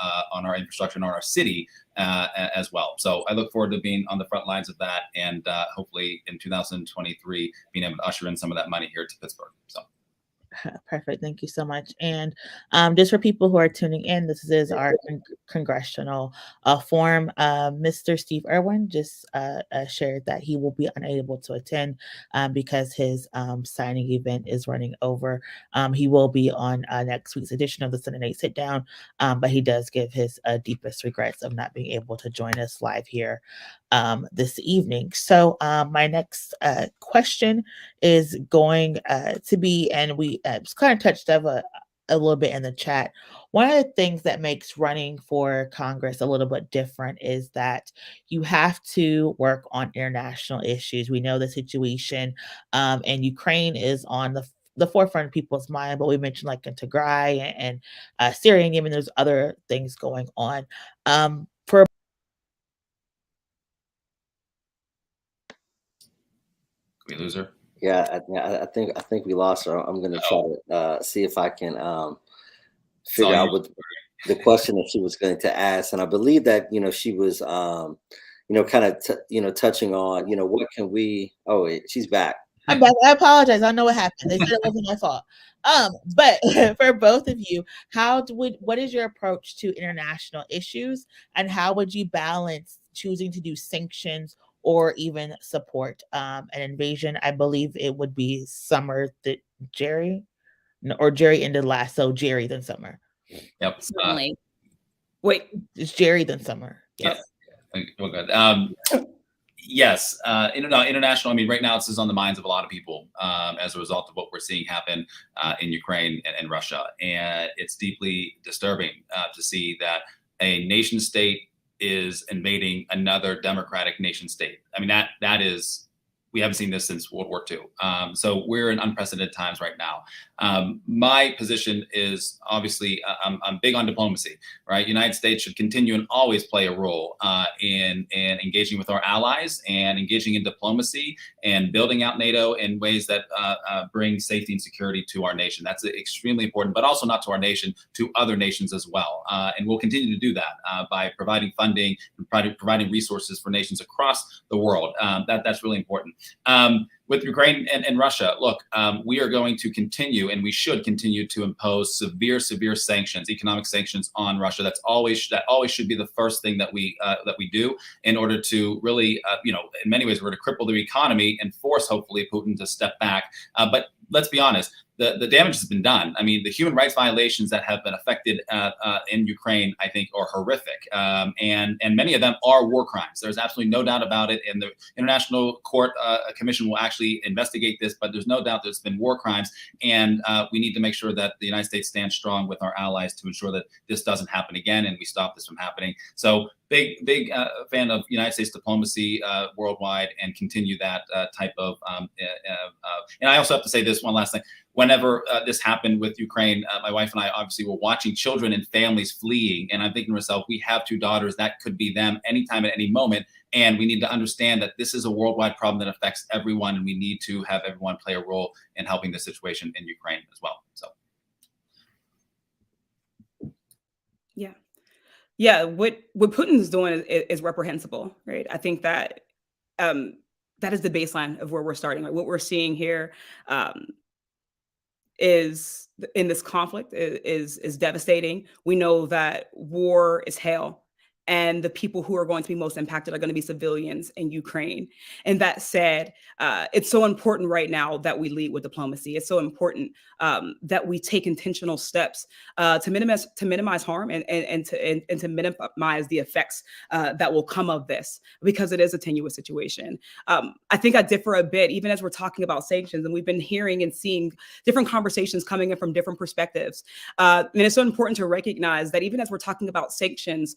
infrastructure and on our city as well. So I look forward to being on the front lines of that, and hopefully in 2023 being able to usher in some of that money here to Pittsburgh. So. Perfect. Thank you so much. And just for people who are tuning in, this is our congressional forum. Mr. Steve Irwin just shared that he will be unable to attend because his signing event is running over. He will be on next week's edition of the Sunday Night Sit Down, but he does give his deepest regrets of not being able to join us live here this evening. So my next question is going to be, and we kind of touched on a little bit in the chat. One of the things that makes running for Congress a little bit different is that you have to work on international issues. We know the situation and Ukraine is on the forefront of people's mind, but we mentioned like in Tigray and Syria and Yemen, there's other things going on. For we lose her? Yeah, I think we lost her. I'm going to try to see if I can figure out what the question that she was going to ask. And I believe that she was kind of touching on what can we. Oh, wait, she's back. I'm back. I apologize. I know what happened. They said it wasn't my fault. But for both of you, what is your approach to international issues, and how would you balance choosing to do sanctions or even support an invasion. I believe it would be Summer that Jerry, no, or Jerry ended last, so Jerry then Summer. Yep. Certainly. Wait, It's Jerry then Summer. Yeah. Well, good. Yes, international. I mean, right now this is on the minds of a lot of people as a result of what we're seeing happen in Ukraine and Russia, and it's deeply disturbing to see that a nation state is invading another democratic nation state. I mean, that is, we haven't seen this since World War II. So we're in unprecedented times right now. My position is obviously I'm big on diplomacy, right? United States should continue and always play a role in engaging with our allies and engaging in diplomacy and building out NATO in ways that bring safety and security to our nation. That's extremely important, but also not to our nation, to other nations as well. And we'll continue to do that by providing funding, providing resources for nations across the world. That's really important. With Ukraine and Russia, look, we are going to continue, and we should continue to impose severe sanctions, economic sanctions on Russia. That always should be the first thing that we do in order to really, in many ways, we're going to cripple their economy and force, hopefully, Putin to step back. But let's be honest. The damage has been done. I mean, the human rights violations that have been affected in Ukraine, I think, are horrific. And many of them are war crimes. There's absolutely no doubt about it. And the International Court Commission will actually investigate this, but there's no doubt there's been war crimes. And we need to make sure that the United States stands strong with our allies to ensure that this doesn't happen again and we stop this from happening. So big fan of United States diplomacy worldwide and continue that type of. And I also have to say this one last thing. Whenever this happened with Ukraine, my wife and I obviously were watching children and families fleeing. And I'm thinking to myself, we have 2 daughters. That could be them anytime at any moment. And we need to understand that this is a worldwide problem that affects everyone. And we need to have everyone play a role in helping the situation in Ukraine as well. So. Yeah. What Putin is doing is reprehensible, right? I think that that is the baseline of where we're starting. Like what we're seeing here is in this conflict is devastating. We know that war is hell. And the people who are going to be most impacted are going to be civilians in Ukraine. And that said, it's so important right now that we lead with diplomacy. It's so important that we take intentional steps to minimize harm and to minimize the effects that will come of this, because it is a tenuous situation. I think I differ a bit, even as we're talking about sanctions, and we've been hearing and seeing different conversations coming in from different perspectives. And it's so important to recognize that even as we're talking about sanctions,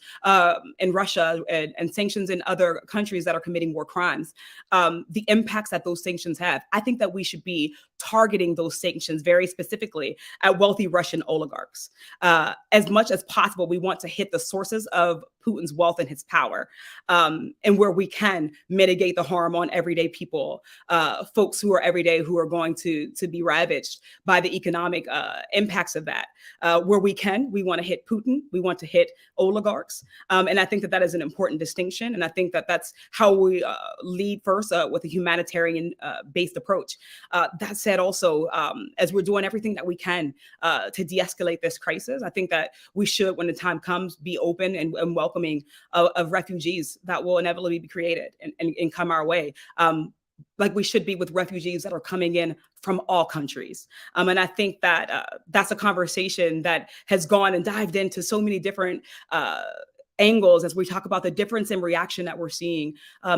in Russia and sanctions in other countries that are committing war crimes, the impacts that those sanctions have, I think that we should be targeting those sanctions very specifically at wealthy Russian oligarchs. As much as possible, we want to hit the sources of Putin's wealth and his power, and where we can mitigate the harm on everyday people, folks who are everyday, who are going to be ravaged by the economic impacts of that. Where we can, we want to hit Putin, we want to hit oligarchs. And I think that is an important distinction. And I think that that's how we lead first with a humanitarian based approach. That said, also, as we're doing everything that we can to de-escalate this crisis, I think that we should, when the time comes, be open and welcoming of refugees that will inevitably be created and come our way. Like we should be with refugees that are coming in from all countries. And I think that that's a conversation that has gone and dived into so many different angles as we talk about the difference in reaction that we're seeing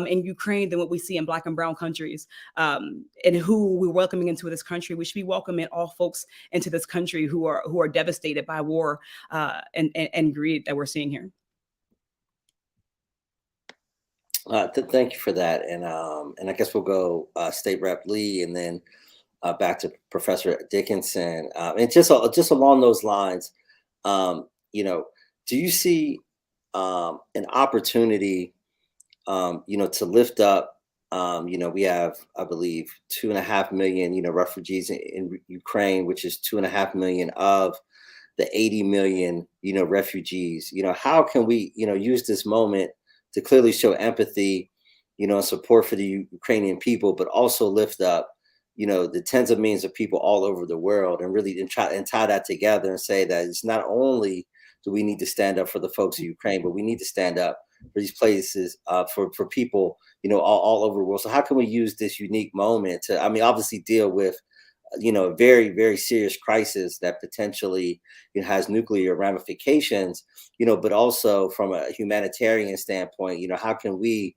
in Ukraine than what we see in Black and brown countries, and who we're welcoming into this country. We should be welcoming all folks into this country who are devastated by war and greed that we're seeing here. Thank you for that, and I guess we'll go State Rep Lee, and then back to Professor Dickinson, and just along those lines, do you see an opportunity, to lift up, we have, I believe, 2.5 million, refugees in Ukraine, which is 2.5 million of the 80 million, refugees. How can we, use this moment to clearly show empathy, and support for the Ukrainian people, but also lift up, the tens of millions of people all over the world, and really tie that together and say that it's not only do we need to stand up for the folks in Ukraine, but we need to stand up these places for people, all over the world. So how can we use this unique moment to, obviously deal with, a very, very serious crisis that potentially has nuclear ramifications, but also from a humanitarian standpoint, how can we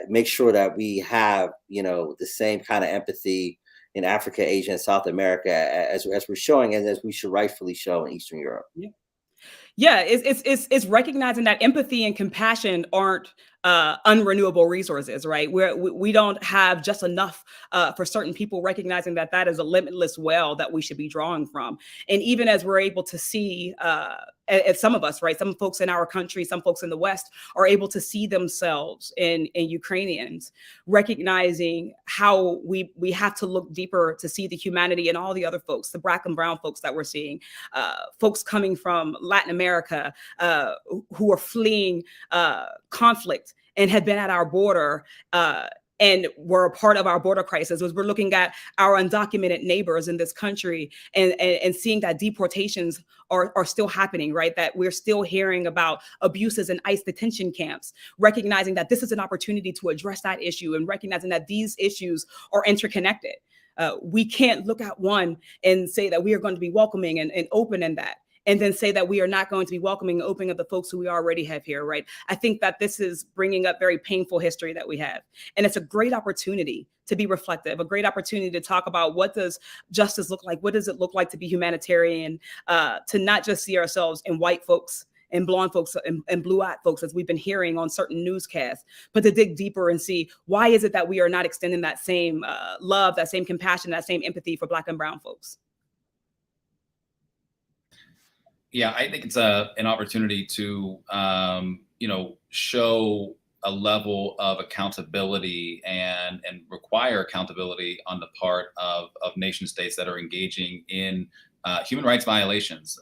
make sure that we have, the same kind of empathy in Africa, Asia, and South America as we're showing, and as we should rightfully show in Eastern Europe. Yeah, it's recognizing that empathy and compassion aren't unrenewable resources, right? We don't have just enough for certain people, recognizing that that is a limitless well that we should be drawing from. And even as we're able to see, as some of us, right, some folks in our country, some folks in the West are able to see themselves in Ukrainians, recognizing how we have to look deeper to see the humanity in all the other folks, the Black and brown folks that we're seeing, folks coming from Latin America who are fleeing conflict and had been at our border and were a part of our border crisis. Was we're looking at our undocumented neighbors in this country and seeing that deportations are still happening, right? That we're still hearing about abuses in ICE detention camps, recognizing that this is an opportunity to address that issue and recognizing that these issues are interconnected. We can't look at one and say that we are going to be welcoming and open in that, and then say that we are not going to be welcoming and opening of the folks who we already have here, right? I think that this is bringing up very painful history that we have. And it's a great opportunity to be reflective, a great opportunity to talk about what does justice look like? What does it look like to be humanitarian, to not just see ourselves in white folks and blonde folks and blue-eyed folks, as we've been hearing on certain newscasts, but to dig deeper and see why is it that we are not extending that same love, that same compassion, that same empathy for Black and brown folks? Yeah, I think it's an opportunity to, show a level of accountability and require accountability on the part of nation states that are engaging in human rights violations,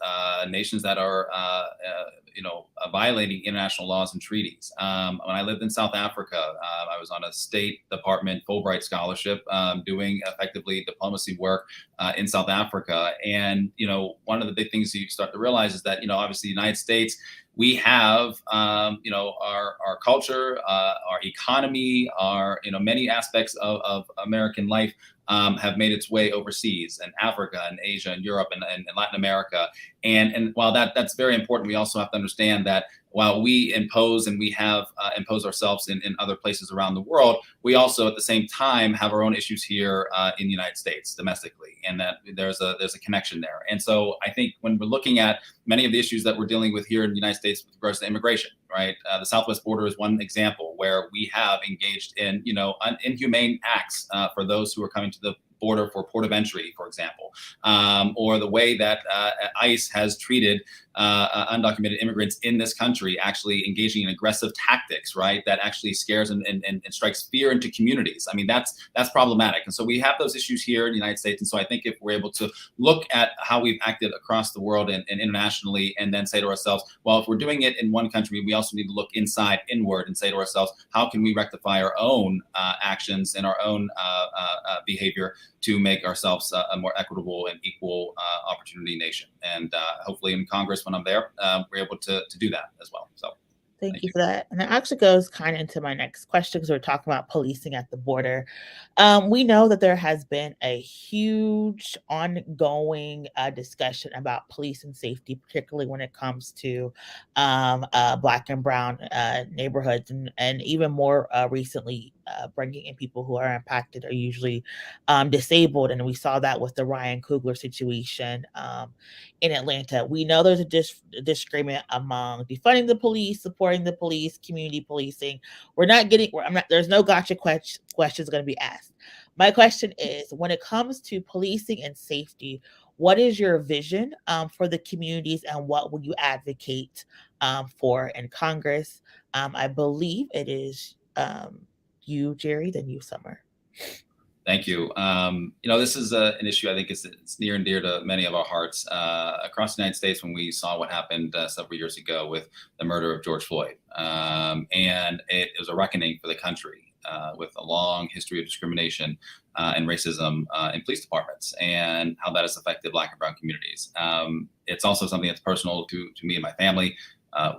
nations that are, violating international laws and treaties. When I lived in South Africa, I was on a State Department Fulbright scholarship, doing effectively diplomacy work in South Africa. And, one of the big things you start to realize is that, obviously the United States, we have, our culture, our economy, our, many aspects of American life have made its way overseas, and Africa and Asia and Europe and Latin America. And while that's very important, we also have to understand that while we impose and we have imposed ourselves in other places around the world, we also at the same time have our own issues here in the United States domestically, and that there's a connection there. And so I think when we're looking at many of the issues that we're dealing with here in the United States with regards to immigration, right? The Southwest border is one example where we have engaged in, inhumane acts for those who are coming to the border for port of entry, for example, or the way that ICE has treated undocumented immigrants in this country, actually engaging in aggressive tactics, right? That actually scares and strikes fear into communities. I mean, that's problematic. And so we have those issues here in the United States. And so I think if we're able to look at how we've acted across the world and internationally, and then say to ourselves, well, if we're doing it in one country, we also need to look inward and say to ourselves, how can we rectify our own actions and our own behavior to make ourselves a more equitable and equal opportunity nation. And hopefully in Congress, when I'm there, we're able to do that as well. So Thank you for that. And it actually goes kind of into my next question, because we're talking about policing at the border. We know that there has been a huge ongoing discussion about police and safety, particularly when it comes to Black and brown neighborhoods, and even more recently, bringing in people who are impacted or usually disabled. And we saw that with the Ryan Coogler situation in Atlanta. We know there's a disagreement among defunding the police, supporting the police, community policing. There's no gotcha questions going to be asked. My question is, when it comes to policing and safety, what is your vision for the communities, and what will you advocate for in Congress? I believe it is you, Jerry, then you, Summer. Thank you. This is an issue I think it's near and dear to many of our hearts across the United States. When we saw what happened several years ago with the murder of George Floyd, and it was a reckoning for the country with a long history of discrimination and racism in police departments, and how that has affected Black and brown communities. It's also something that's personal to me and my family.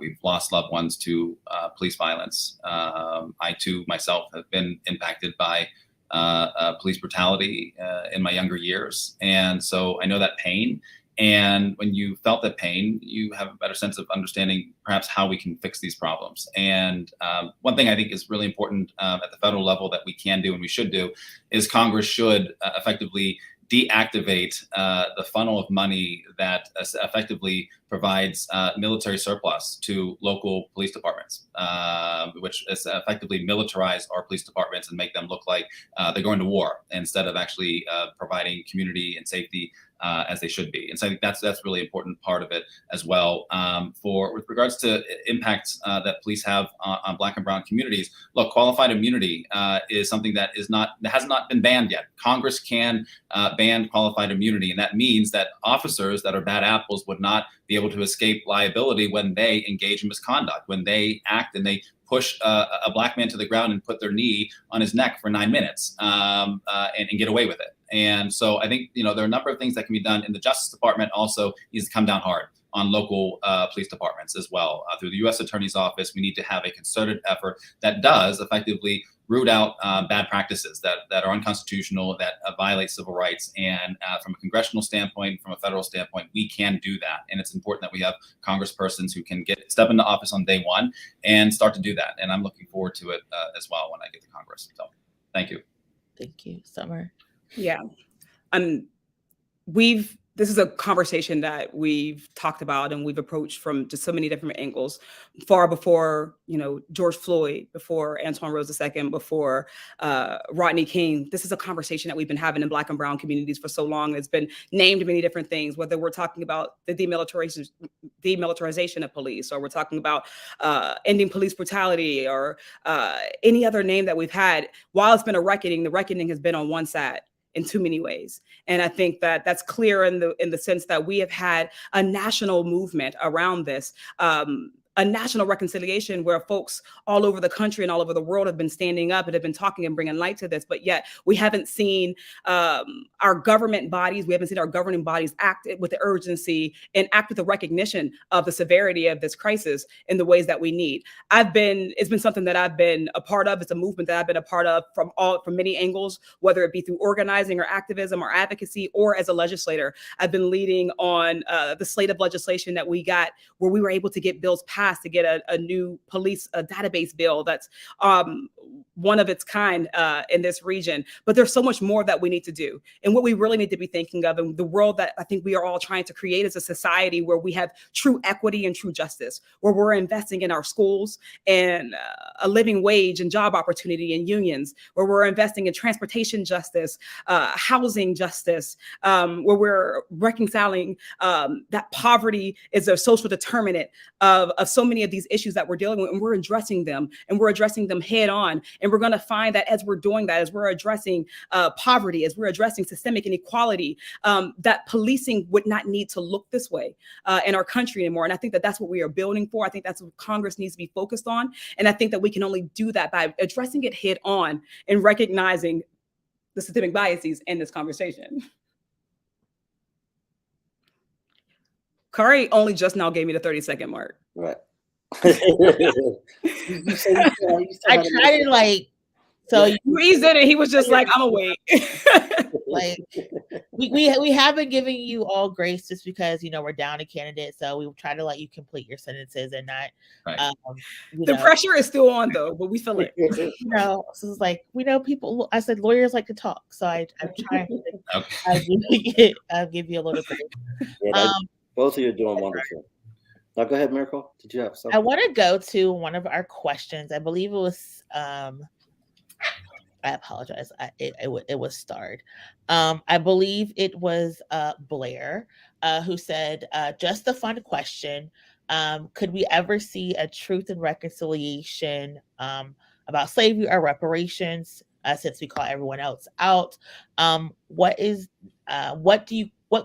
We've lost loved ones to police violence. I too myself have been impacted by police brutality in my younger years, and so I know that pain. And when you felt that pain, you have a better sense of understanding perhaps how we can fix these problems. And one thing I think is really important at the federal level that we can do and we should do is Congress should effectively deactivate the funnel of money that effectively provides military surplus to local police departments, which is effectively militarize our police departments and make them look like they're going to war instead of actually providing community and safety as they should be. And so I think that's really important part of it as well. With regards to impacts that police have on Black and brown communities, look, qualified immunity is something that has not been banned yet. Congress can ban qualified immunity, and that means that officers that are bad apples would not be able to escape liability when they engage in misconduct, when they act and they push a Black man to the ground and put their knee on his neck for 9 minutes and get away with it. And so I think, there are a number of things that can be done. And the Justice Department also needs to come down hard on local police departments as well. Through the U.S. Attorney's Office, we need to have a concerted effort that does effectively root out bad practices that are unconstitutional, that violate civil rights. And from a congressional standpoint, from a federal standpoint, we can do that. And it's important that we have congresspersons who can step into office on day one and start to do that. And I'm looking forward to it as well when I get to Congress. So thank you. Thank you, Summer. Yeah. This is a conversation that we've talked about and we've approached from just so many different angles, far before, George Floyd, before Antoine Rose II, before Rodney King. This is a conversation that we've been having in Black and brown communities for so long. It's been named many different things, whether we're talking about the demilitarization of police, or we're talking about ending police brutality, or any other name that we've had. While it's been a reckoning, the reckoning has been on one side in too many ways. And I think that that's clear in the sense that we have had a national movement around this, a national reconciliation where folks all over the country and all over the world have been standing up and have been talking and bringing light to this. But yet we haven't seen our government bodies, we haven't seen our governing bodies act with the urgency and act with the recognition of the severity of this crisis in the ways that we need. It's been something that I've been a part of. It's a movement that I've been a part of from many angles, whether it be through organizing or activism or advocacy, or as a legislator. I've been leading on the slate of legislation that we got, where we were able to get bills passed to get a new police database bill that's one of its kind in this region. But there's so much more that we need to do. And what we really need to be thinking of, and the world that I think we are all trying to create, is a society where we have true equity and true justice, where we're investing in our schools and a living wage and job opportunity and unions, where we're investing in transportation justice, housing justice, where we're reconciling that poverty is a social determinant of so many of these issues that we're dealing with, and we're addressing them head on. And we're going to find that as we're doing that, as we're addressing poverty, as we're addressing systemic inequality, that policing would not need to look this way in our country anymore. And I think that that's what we are building for. I think that's what Congress needs to be focused on. And I think that we can only do that by addressing it head on and recognizing the systemic biases in this conversation. Kari only just now gave me the 30-second mark. Right. I tried to so you eased in it. He was just like, I'm gonna wait. We have been giving you all grace just because we're down a candidate, so we try to let you complete your sentences and not. Right. The pressure is still on though, but we feel it. So it's like we know people. I said lawyers like to talk, so I'm trying to I'll give you a little bit. Yeah, both of you are doing wonderful. Now go ahead, Miracle. Did you have something? I want to go to one of our questions. I believe it was. I apologize. It was starred. I believe it was Blair who said, just a fun question. Could we ever see a truth and reconciliation about slavery or reparations, since we call everyone else out? What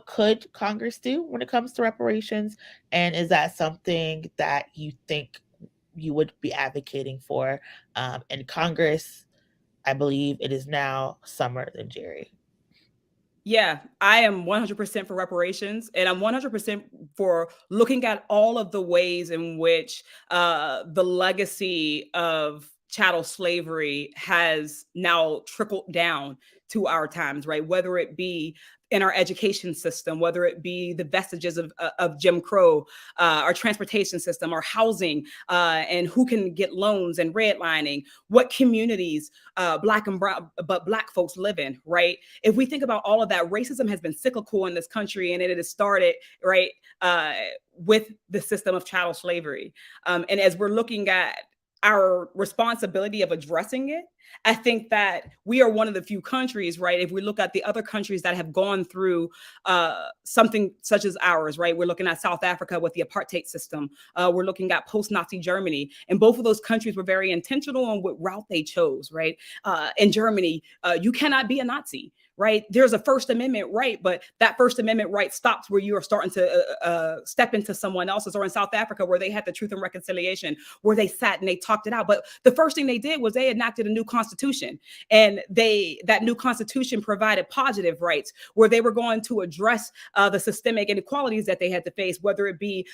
could Congress do when it comes to reparations? And is that something that you think you would be advocating for in Congress? I believe it is now Summer and Jerry. Yeah, I am 100% for reparations, and I'm 100% for looking at all of the ways in which the legacy of chattel slavery has now trickled down to our times, right? Whether it be in our education system, whether it be the vestiges of Jim Crow, our transportation system, our housing, and who can get loans and redlining, what communities Black and brown, but Black folks live in, right? If we think about all of that, racism has been cyclical in this country, and it has started, right, with the system of chattel slavery. And as we're looking at our responsibility of addressing it, I think that we are one of the few countries, right? If we look at the other countries that have gone through something such as ours, right? We're looking at South Africa with the apartheid system. We're looking at post-Nazi Germany. And both of those countries were very intentional on what route they chose, right? In Germany, you cannot be a Nazi, right? There's a First Amendment right, but that First Amendment right stops where you are starting to step into someone else's. Or in South Africa, where they had the Truth and Reconciliation, where they sat and they talked it out. But the first thing they did was they enacted a new constitution, and that new constitution provided positive rights, where they were going to address the systemic inequalities that they had to face, whether it be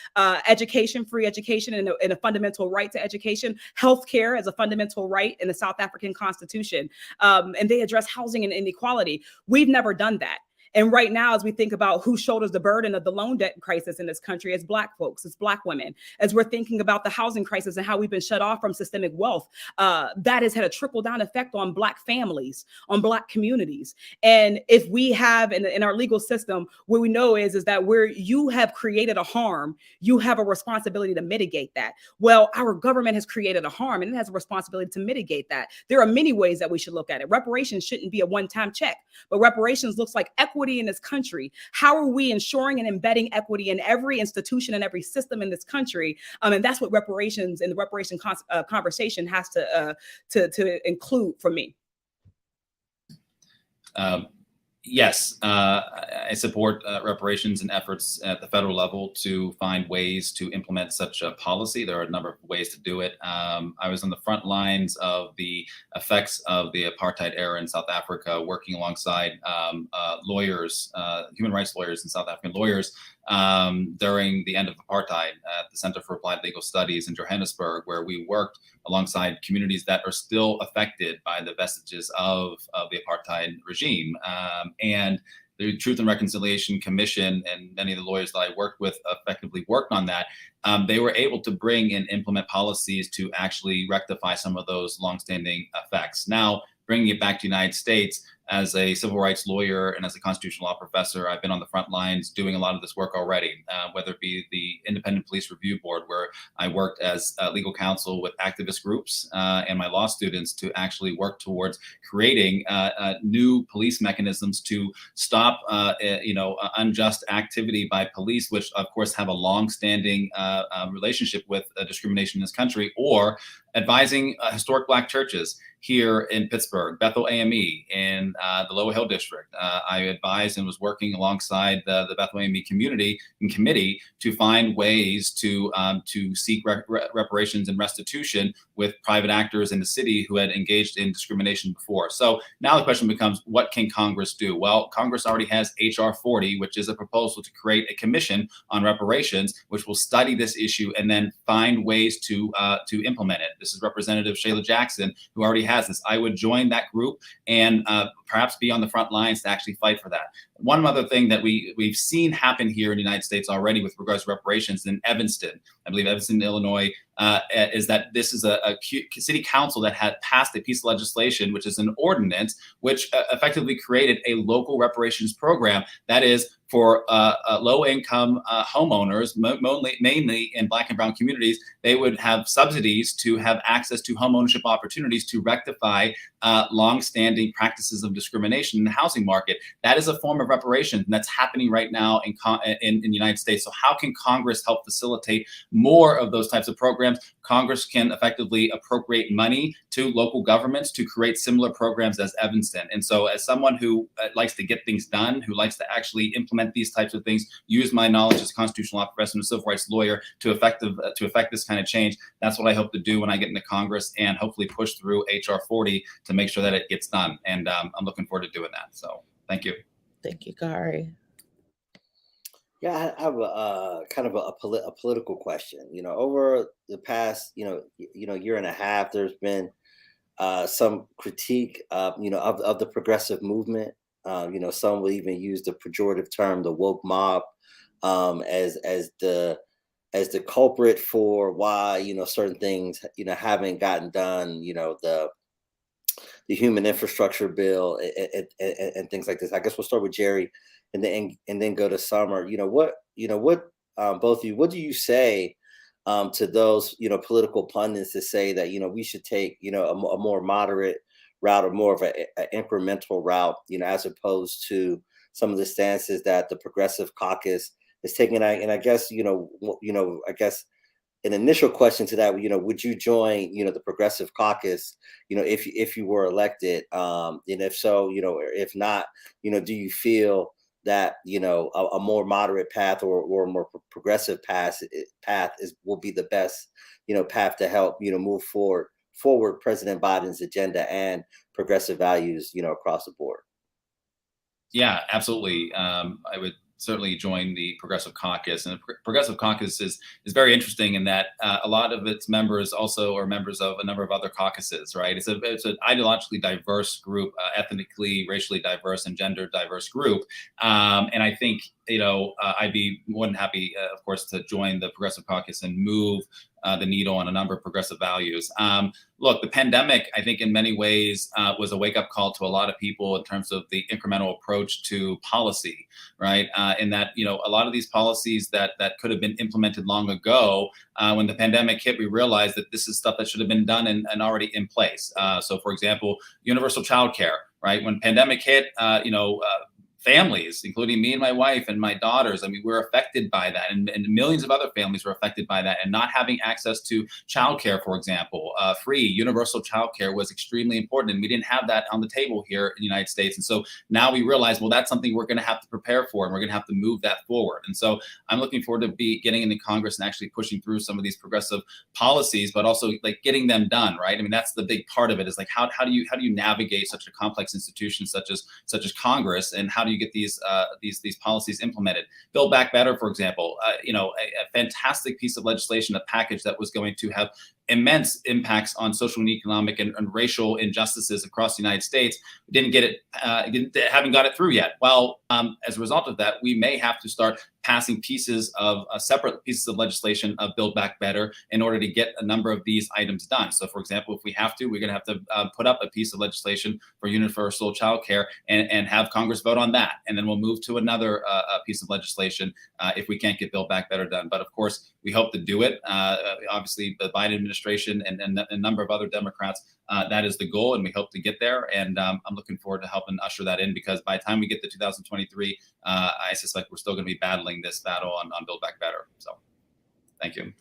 education, free education, and a fundamental right to education, healthcare as a fundamental right in the South African constitution, and they address housing and inequality. We've never done that. And right now, as we think about who shoulders the burden of the loan debt crisis in this country, it's Black folks, it's Black women. As we're thinking about the housing crisis and how we've been shut off from systemic wealth, that has had a trickle-down effect on Black families, on Black communities. And if we have in our legal system, what we know is that where you have created a harm, you have a responsibility to mitigate that. Well, our government has created a harm, and it has a responsibility to mitigate that. There are many ways that we should look at it. Reparations shouldn't be a one-time check, but reparations looks like equity in this country. How are we ensuring and embedding equity in every institution and every system in this country? And that's what reparations and the reparation conversation has to include for me. Yes, I support reparations and efforts at the federal level to find ways to implement such a policy. There are a number of ways to do it. I was on the front lines of the effects of the apartheid era in South Africa, working alongside lawyers, human rights lawyers and South African lawyers during the end of apartheid at the Center for Applied Legal Studies in Johannesburg, where we worked alongside communities that are still affected by the vestiges of the apartheid regime. And the Truth and Reconciliation Commission and many of the lawyers that I worked with effectively worked on that. They were able to bring and implement policies to actually rectify some of those longstanding effects. Now, bringing it back to the United States, as a civil rights lawyer and as a constitutional law professor, I've been on the front lines doing a lot of this work already, whether it be the Independent Police Review Board, where I worked as legal counsel with activist groups and my law students to actually work towards creating new police mechanisms to stop unjust activity by police, which of course have a long-standing relationship with discrimination in this country, or advising historic Black churches here in Pittsburgh, Bethel AME, in the Lower Hill District. I advised and was working alongside the Bethel AME community and committee to find ways to seek reparations and restitution with private actors in the city who had engaged in discrimination before. So now the question becomes, what can Congress do? Well, Congress already has H.R. 40, which is a proposal to create a commission on reparations, which will study this issue and then find ways to implement it. This is Representative Shayla Jackson, who already has this. I would join that group and perhaps be on the front lines to actually fight for that. One other thing that we've seen happen here in the United States already with regards to reparations in Evanston, I believe Evanston, Illinois, is that this is a city council that had passed a piece of legislation, which is an ordinance, which effectively created a local reparations program that is for low-income homeowners, mainly in Black and brown communities. They would have subsidies to have access to home ownership opportunities to rectify long-standing practices of discrimination in the housing market. That is a form of reparation, and that's happening right now in the United States. So how can Congress help facilitate more of those types of programs? Congress can effectively appropriate money to local governments to create similar programs as Evanston. And so as someone who likes to get things done, who likes to actually implement these types of things, use my knowledge as a constitutional law professor and a civil rights lawyer to affect this kind of change, that's what I hope to do when I get into Congress, and hopefully push through H.R. 40 to make sure that it gets done. And I'm looking forward to doing that. So thank you. Thank you, Kari. Yeah, I have a kind of a political question. Over the past, year and a half, there's been some critique, of the progressive movement. Some will even use the pejorative term, the woke mob, as the culprit for why certain things haven't gotten done. The human infrastructure bill and things like this. I guess we'll start with Jerry, and then go to Summer. What both of you, what do you say to those political pundits that say that we should take a more moderate route, or more of a incremental route, as opposed to some of the stances that the Progressive Caucus is taking? And I guess I guess an initial question to that, would you join, the Progressive Caucus, if you were elected, and if so, or if not, do you feel that a more moderate path, or a more progressive path will be the best path to help move forward President Biden's agenda and progressive values across the board? Yeah, absolutely. I would certainly join the Progressive Caucus, and the Progressive Caucus is very interesting in that a lot of its members also are members of a number of other caucuses, right? It's an ideologically diverse group, ethnically, racially diverse, and gender diverse group, and I think I'd be more than happy, of course, to join the Progressive Caucus and move the needle on a number of progressive values. Look, the pandemic, I think in many ways was a wake-up call to a lot of people in terms of the incremental approach to policy, right? In that, a lot of these policies that could have been implemented long ago, when the pandemic hit, we realized that this is stuff that should have been done and already in place. So for example, universal childcare, right? When pandemic hit, families, including me and my wife and my daughters, I mean, we're affected by that, and millions of other families were affected by that. And not having access to childcare, for example, free universal childcare was extremely important, and we didn't have that on the table here in the United States. And so now we realize, well, that's something we're going to have to prepare for, and we're going to have to move that forward. And so I'm looking forward to getting into Congress and actually pushing through some of these progressive policies, but also like getting them done, right? I mean, that's the big part of it, is like how do you navigate such a complex institution such as Congress, and how do you get these policies implemented? Build Back Better, for example, a fantastic piece of legislation, a package that was going to have immense impacts on social and economic and racial injustices across the United States. We didn't get it, haven't got it through yet. Well, as a result of that, we may have to start passing separate pieces of legislation of Build Back Better in order to get a number of these items done. So for example, if we have to, we're going to have to put up a piece of legislation for universal childcare and have Congress vote on that. And then we'll move to another piece of legislation if we can't get Build Back Better done. But of course, we hope to do it. Obviously, the Biden administration and a number of other Democrats, that is the goal, and we hope to get there. And I'm looking forward to helping usher that in, because by the time we get to 2023, I suspect we're still going to be battling this battle on Build Back Better. So thank you.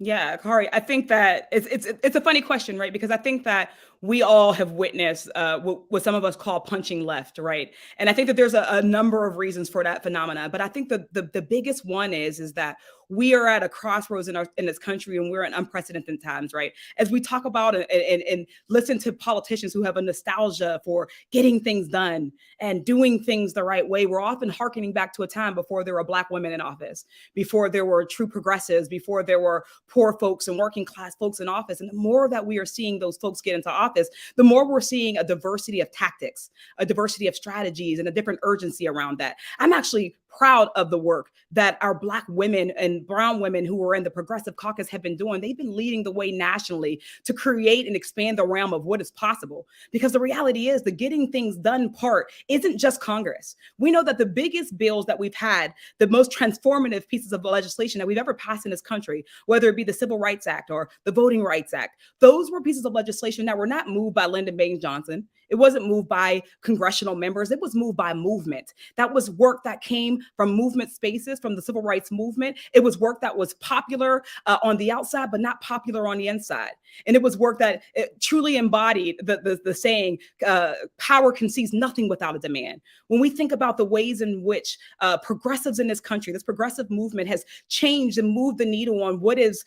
Yeah, Kari, I think that it's a funny question, right? Because I think that we all have witnessed what some of us call punching left, right? And I think that there's a number of reasons for that phenomena. But I think the biggest one is that we are at a crossroads in this country, and we're in unprecedented times, right? As we talk about and listen to politicians who have a nostalgia for getting things done and doing things the right way, we're often hearkening back to a time before there were Black women in office, before there were true progressives, before there were poor folks and working class folks in office. And the more that we are seeing those folks get into office, the more we're seeing a diversity of tactics, a diversity of strategies, and a different urgency around that. I'm actually proud of the work that our Black women and brown women who were in the Progressive Caucus have been doing. They've been leading the way nationally to create and expand the realm of what is possible. Because the reality is the getting things done part isn't just Congress. We know that the biggest bills that we've had, the most transformative pieces of legislation that we've ever passed in this country, whether it be the Civil Rights Act or the Voting Rights Act, those were pieces of legislation that were not moved by Lyndon Baines Johnson. It wasn't moved by congressional members. It was moved by movement. That was work that came from movement spaces, from the civil rights movement. It was work that was popular on the outside, but not popular on the inside. And it was work that truly embodied the saying, power concedes nothing without a demand. When we think about the ways in which progressives in this country, this progressive movement has changed and moved the needle on what is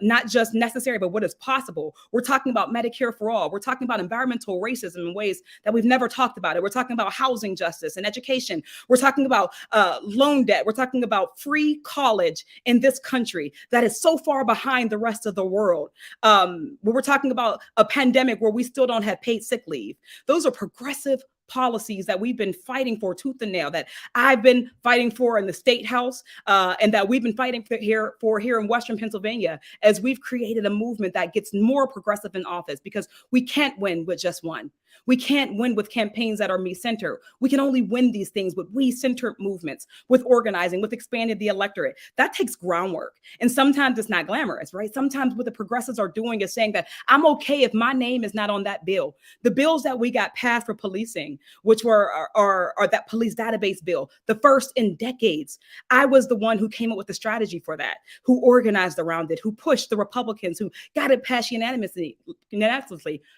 not just necessary, but what is possible. We're talking about Medicare for all. We're talking about environmental racism and ways that we've never talked about it. We're talking about housing justice and education. We're talking about loan debt. We're talking about free college in this country that is so far behind the rest of the world. We're talking about a pandemic where we still don't have paid sick leave. Those are progressive policies that we've been fighting for tooth and nail, that I've been fighting for in the state house, and that we've been fighting for here in Western Pennsylvania, as we've created a movement that gets more progressive in office, because we can't win with just one. We can't win with campaigns that are me-centered. We can only win these things with we-centered movements, with organizing, with expanding the electorate. That takes groundwork. And sometimes it's not glamorous, right? Sometimes what the progressives are doing is saying that I'm okay if my name is not on that bill. The bills that we got passed for policing, which are that police database bill, the first in decades, I was the one who came up with the strategy for that, who organized around it, who pushed the Republicans, who got it passed unanimously.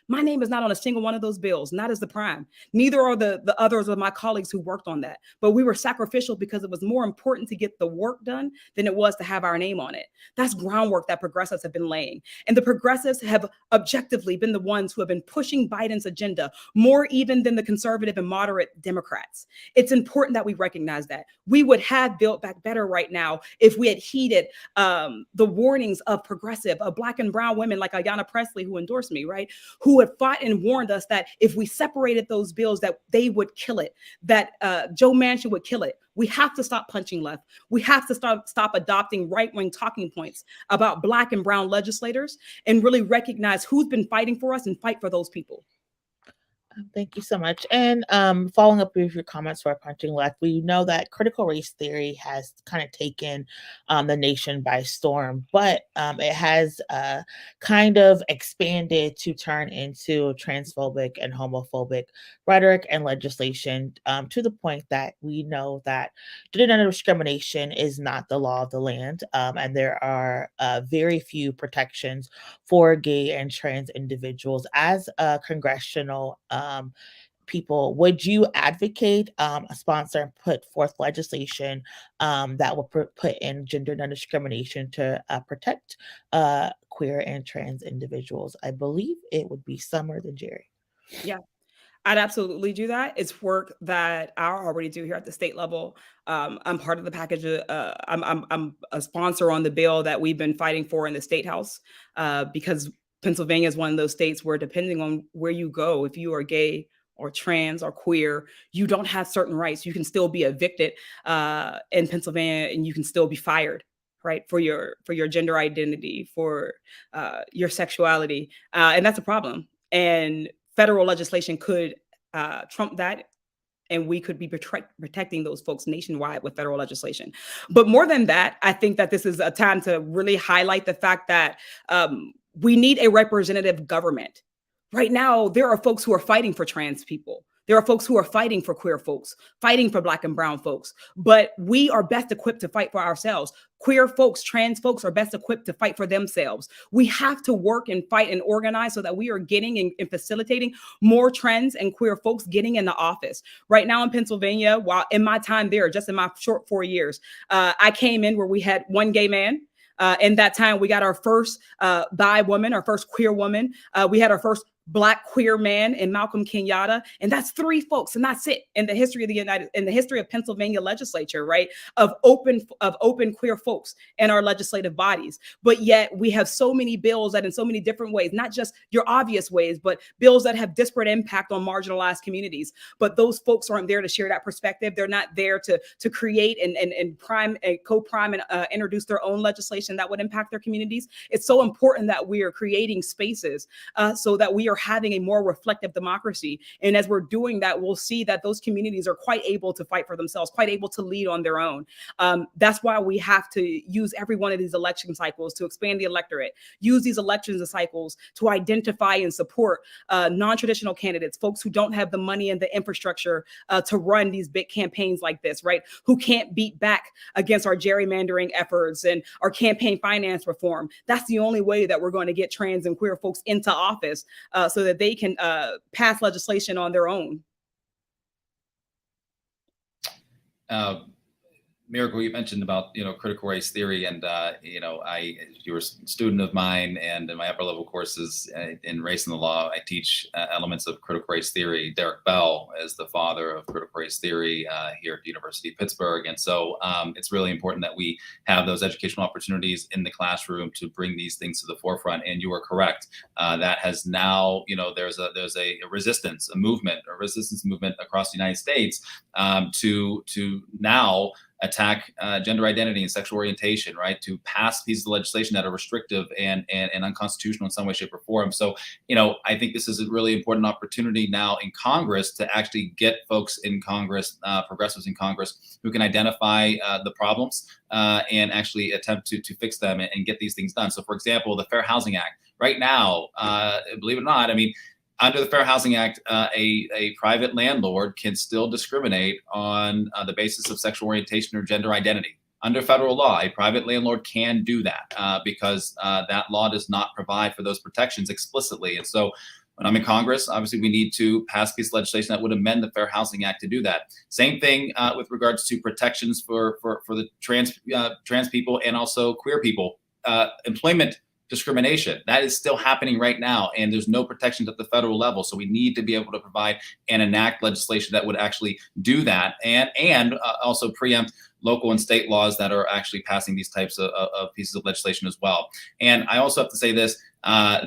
My name is not on a single one of those bills, not as the prime. Neither are the others of my colleagues who worked on that. But we were sacrificial because it was more important to get the work done than it was to have our name on it. That's groundwork that progressives have been laying. And the progressives have objectively been the ones who have been pushing Biden's agenda more even than the conservative and moderate Democrats. It's important that we recognize that. We would have Built Back Better right now if we had heeded the warnings of progressive, of Black and brown women like Ayanna Pressley, who endorsed me, right? Who had fought and warned us that if we separated those bills, that they would kill it, that Joe Manchin would kill it. We have to stop punching left. We have to stop adopting right-wing talking points about Black and brown legislators and really recognize who's been fighting for us and fight for those people. Thank you so much. And following up with your comments for punching left, we know that critical race theory has kind of taken the nation by storm, but it has kind of expanded to turn into transphobic and homophobic rhetoric and legislation, to the point that we know that gender discrimination is not the law of the land, and there are very few protections for gay and trans individuals. As a congressional people, would you advocate, sponsor, and put forth legislation that will put in gender non-discrimination to protect queer and trans individuals? I believe it would be Summer than Jerry. Yeah, I'd absolutely do that. It's work that I already do here at the state level. I'm part of the package. I'm a sponsor on the bill that we've been fighting for in the state house, because Pennsylvania is one of those states where, depending on where you go, if you are gay or trans or queer, you don't have certain rights. You can still be evicted in Pennsylvania, and you can still be fired, right, for your gender identity, for your sexuality, and that's a problem. And federal legislation could trump that, and we could be protecting those folks nationwide with federal legislation. But more than that, I think that this is a time to really highlight the fact that we need a representative government. Right now, there are folks who are fighting for trans people. There are folks who are fighting for queer folks, fighting for Black and brown folks, but we are best equipped to fight for ourselves. Queer folks, trans folks are best equipped to fight for themselves. We have to work and fight and organize so that we are getting and facilitating more trans and queer folks getting in the office. Right now in Pennsylvania, while in my time there, just in my short 4 years, I came in where we had one gay man. In that time, we got our first bi woman, our first queer woman. We had our first Black queer man in Malcolm Kenyatta, and that's 3 folks, and that's it in the history of in the history of Pennsylvania legislature, right? Of open queer folks in our legislative bodies. But yet we have so many bills that, in so many different ways, not just your obvious ways, but bills that have disparate impact on marginalized communities. But those folks aren't there to share that perspective. They're not there to create and prime and co-prime and introduce their own legislation that would impact their communities. It's so important that we are creating spaces so that we are having a more reflective democracy. And as we're doing that, we'll see that those communities are quite able to fight for themselves, quite able to lead on their own. That's why we have to use every one of these election cycles to expand the electorate, use these election cycles to identify and support non-traditional candidates, folks who don't have the money and the infrastructure to run these big campaigns like this, right? Who can't beat back against our gerrymandering efforts and our campaign finance reform. That's the only way that we're going to get trans and queer folks into office, so that they can pass legislation on their own. Miracle, you mentioned about, critical race theory, and, you were a student of mine, and in my upper level courses in race and the law, I teach elements of critical race theory. Derek Bell is the father of critical race theory here at the University of Pittsburgh. And so it's really important that we have those educational opportunities in the classroom to bring these things to the forefront. And you are correct. That has now, there's a resistance movement across the United States to now attack gender identity and sexual orientation, right? To pass pieces of legislation that are restrictive and unconstitutional in some way, shape, or form. So, I think this is a really important opportunity now in Congress to actually get folks in Congress, progressives in Congress, who can identify the problems and actually attempt to fix them and get these things done. So, for example, the Fair Housing Act right now, believe it or not, under the Fair Housing Act, a private landlord can still discriminate on the basis of sexual orientation or gender identity. Under federal law, a private landlord can do that because that law does not provide for those protections explicitly. And so when I'm in Congress, obviously we need to pass a piece of legislation that would amend the Fair Housing Act to do that. Same thing with regards to protections for the trans people and also queer people. Employment discrimination that is still happening right now, and there's no protections at the federal level. So we need to be able to provide and enact legislation that would actually do that, and also preempt local and state laws that are actually passing these types of pieces of legislation as well. And I also have to say this: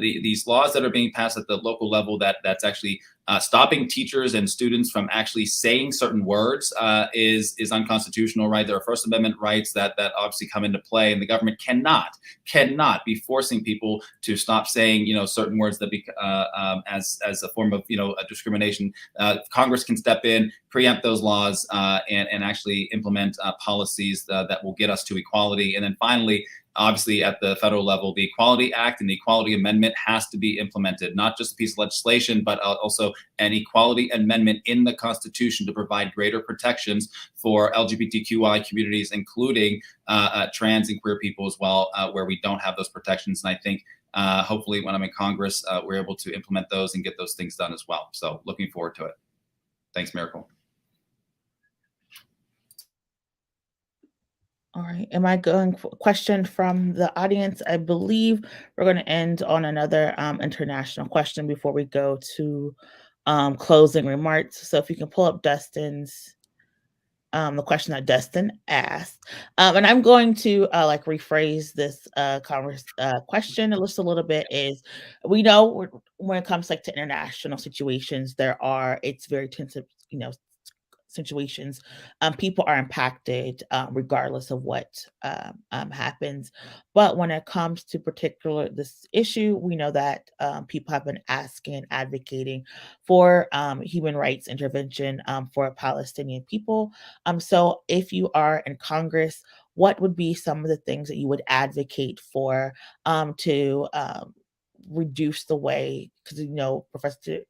these laws that are being passed at the local level that's actually stopping teachers and students from actually saying certain words is unconstitutional, right? There are First Amendment rights that obviously come into play, and the government cannot be forcing people to stop saying, certain words that as a form of, a discrimination. Congress can step in, preempt those laws, and actually implement policies that will get us to equality. And then finally, obviously, at the federal level, the Equality Act and the Equality Amendment has to be implemented, not just a piece of legislation, but also an equality amendment in the Constitution to provide greater protections for LGBTQI communities, including trans and queer people as well, where we don't have those protections. And I think hopefully when I'm in Congress, we're able to implement those and get those things done as well. So looking forward to it. Thanks, Miracle. All right. Am I going for a question from the audience? I believe we're going to end on another international question before we go to closing remarks. So if you can pull up Dustin's, the question that Dustin asked. And I'm going to rephrase this question just a little bit. Is we know when it comes to international situations, it's very tense, situations, people are impacted regardless of what happens. But when it comes to this issue, we know that people have been asking and advocating for human rights intervention for Palestinian people. So if you are in Congress, what would be some of the things that you would advocate for to reduce the way, because Professor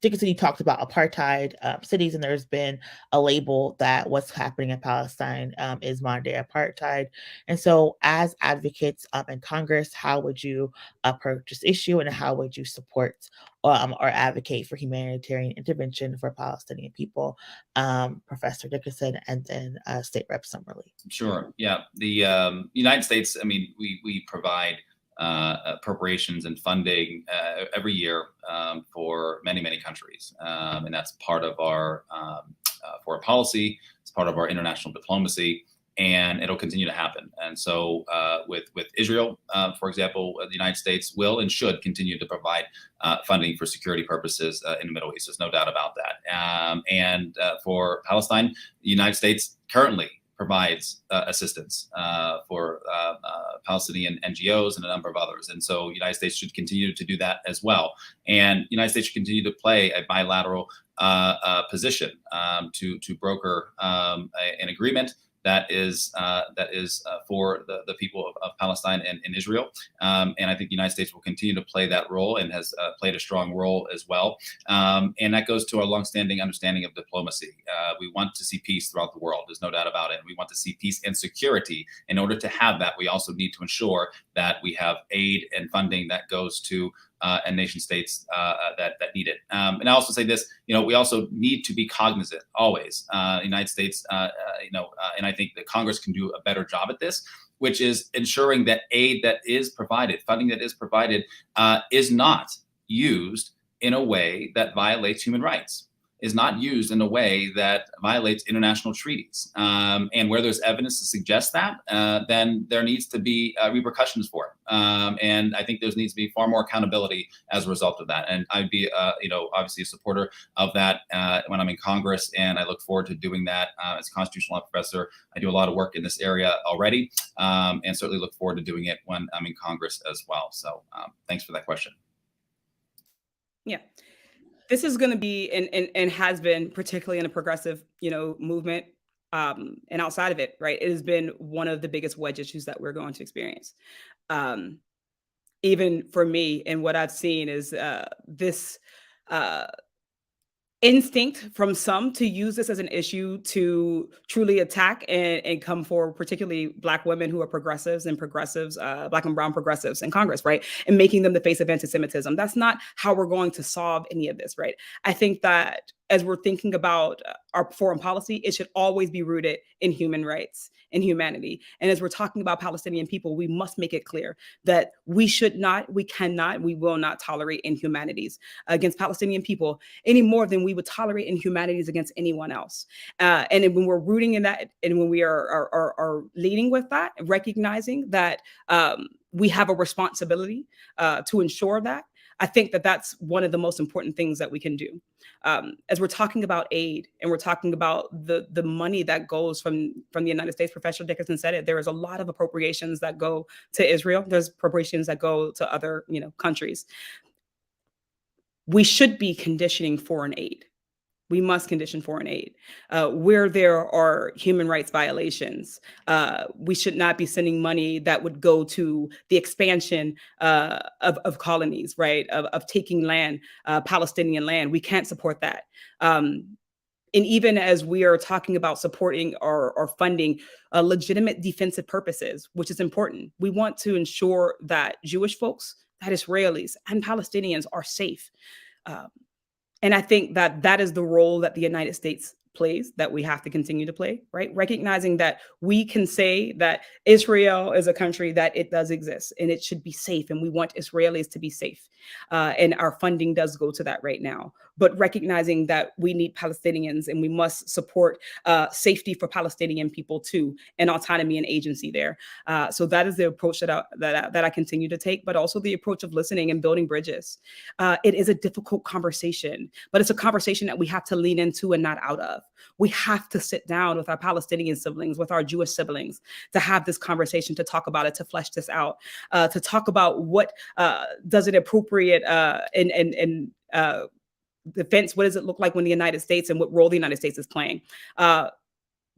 Dickinson, you talked about apartheid cities, and there's been a label that what's happening in Palestine is modern day apartheid. And so as advocates in Congress, how would you approach this issue, and how would you support or advocate for humanitarian intervention for Palestinian people? Professor Dickinson, and then State Rep Summerlee. Sure. Yeah. The United States, we provide appropriations and funding every year for many countries, and that's part of our foreign policy. It's part of our international diplomacy, and it'll continue to happen. And so, with Israel, for example, the United States will and should continue to provide funding for security purposes in the Middle East. There's no doubt about that. And for Palestine, the United States currently provides assistance for Palestinian NGOs and a number of others. And so the United States should continue to do that as well. And the United States should continue to play a bilateral position to broker an agreement that is for the people of Palestine and Israel. And I think the United States will continue to play that role, and has played a strong role as well. And that goes to our longstanding understanding of diplomacy. We want to see peace throughout the world. There's no doubt about it. We want to see peace and security. In order to have that, we also need to ensure that we have aid and funding that goes to and nation states that need it. And I also say this, we also need to be cognizant always, United States, and I think that Congress can do a better job at this, which is ensuring that aid that is provided, funding that is provided, is not used in a way that violates human rights, is not used in a way that violates international treaties. And where there's evidence to suggest that, then there needs to be repercussions for it. And I think there needs to be far more accountability as a result of that. And I'd be, obviously a supporter of that when I'm in Congress, and I look forward to doing that as a constitutional law professor. I do a lot of work in this area already, and certainly look forward to doing it when I'm in Congress as well. So thanks for that question. Yeah. This is going to be and has been, particularly in the progressive, movement, and outside of it, right? It has been one of the biggest wedge issues that we're going to experience. Even for me, and what I've seen is this instinct from some to use this as an issue to truly attack and come for particularly Black women who are progressives and progressives, Black and brown progressives in Congress, right? And making them the face of anti-Semitism. That's not how we're going to solve any of this, right? I think that as we're thinking about our foreign policy, it should always be rooted in human rights and humanity. And as we're talking about Palestinian people, we must make it clear that we should not, we cannot, we will not tolerate inhumanities against Palestinian people any more than we would tolerate inhumanities against anyone else. And when we're rooting in that, and when we are leading with that, recognizing that we have a responsibility to ensure that, I think that that's one of the most important things that we can do. As we're talking about aid and we're talking about the money that goes from the United States, Professor Dickinson said it, there is a lot of appropriations that go to Israel. There's appropriations that go to other countries. We should be conditioning foreign aid. We must condition foreign aid. Where there are human rights violations, we should not be sending money that would go to the expansion of colonies, right? Of taking land, Palestinian land. We can't support that. And even as we are talking about supporting or funding legitimate defensive purposes, which is important, we want to ensure that Jewish folks, that Israelis and Palestinians are safe. And I think that that is the role that the United States plays, that we have to continue to play, right? Recognizing that we can say that Israel is a country that it does exist and it should be safe, and we want Israelis to be safe. And our funding does go to that right now. But recognizing that we need Palestinians and we must support safety for Palestinian people too, and autonomy and agency there. So that is the approach that I continue to take, but also the approach of listening and building bridges. It is a difficult conversation, but it's a conversation that we have to lean into and not out of. We have to sit down with our Palestinian siblings, with our Jewish siblings, to have this conversation, to talk about it, to flesh this out, to talk about what does it appropriate and defense, what does it look like when the United States and what role the United States is playing.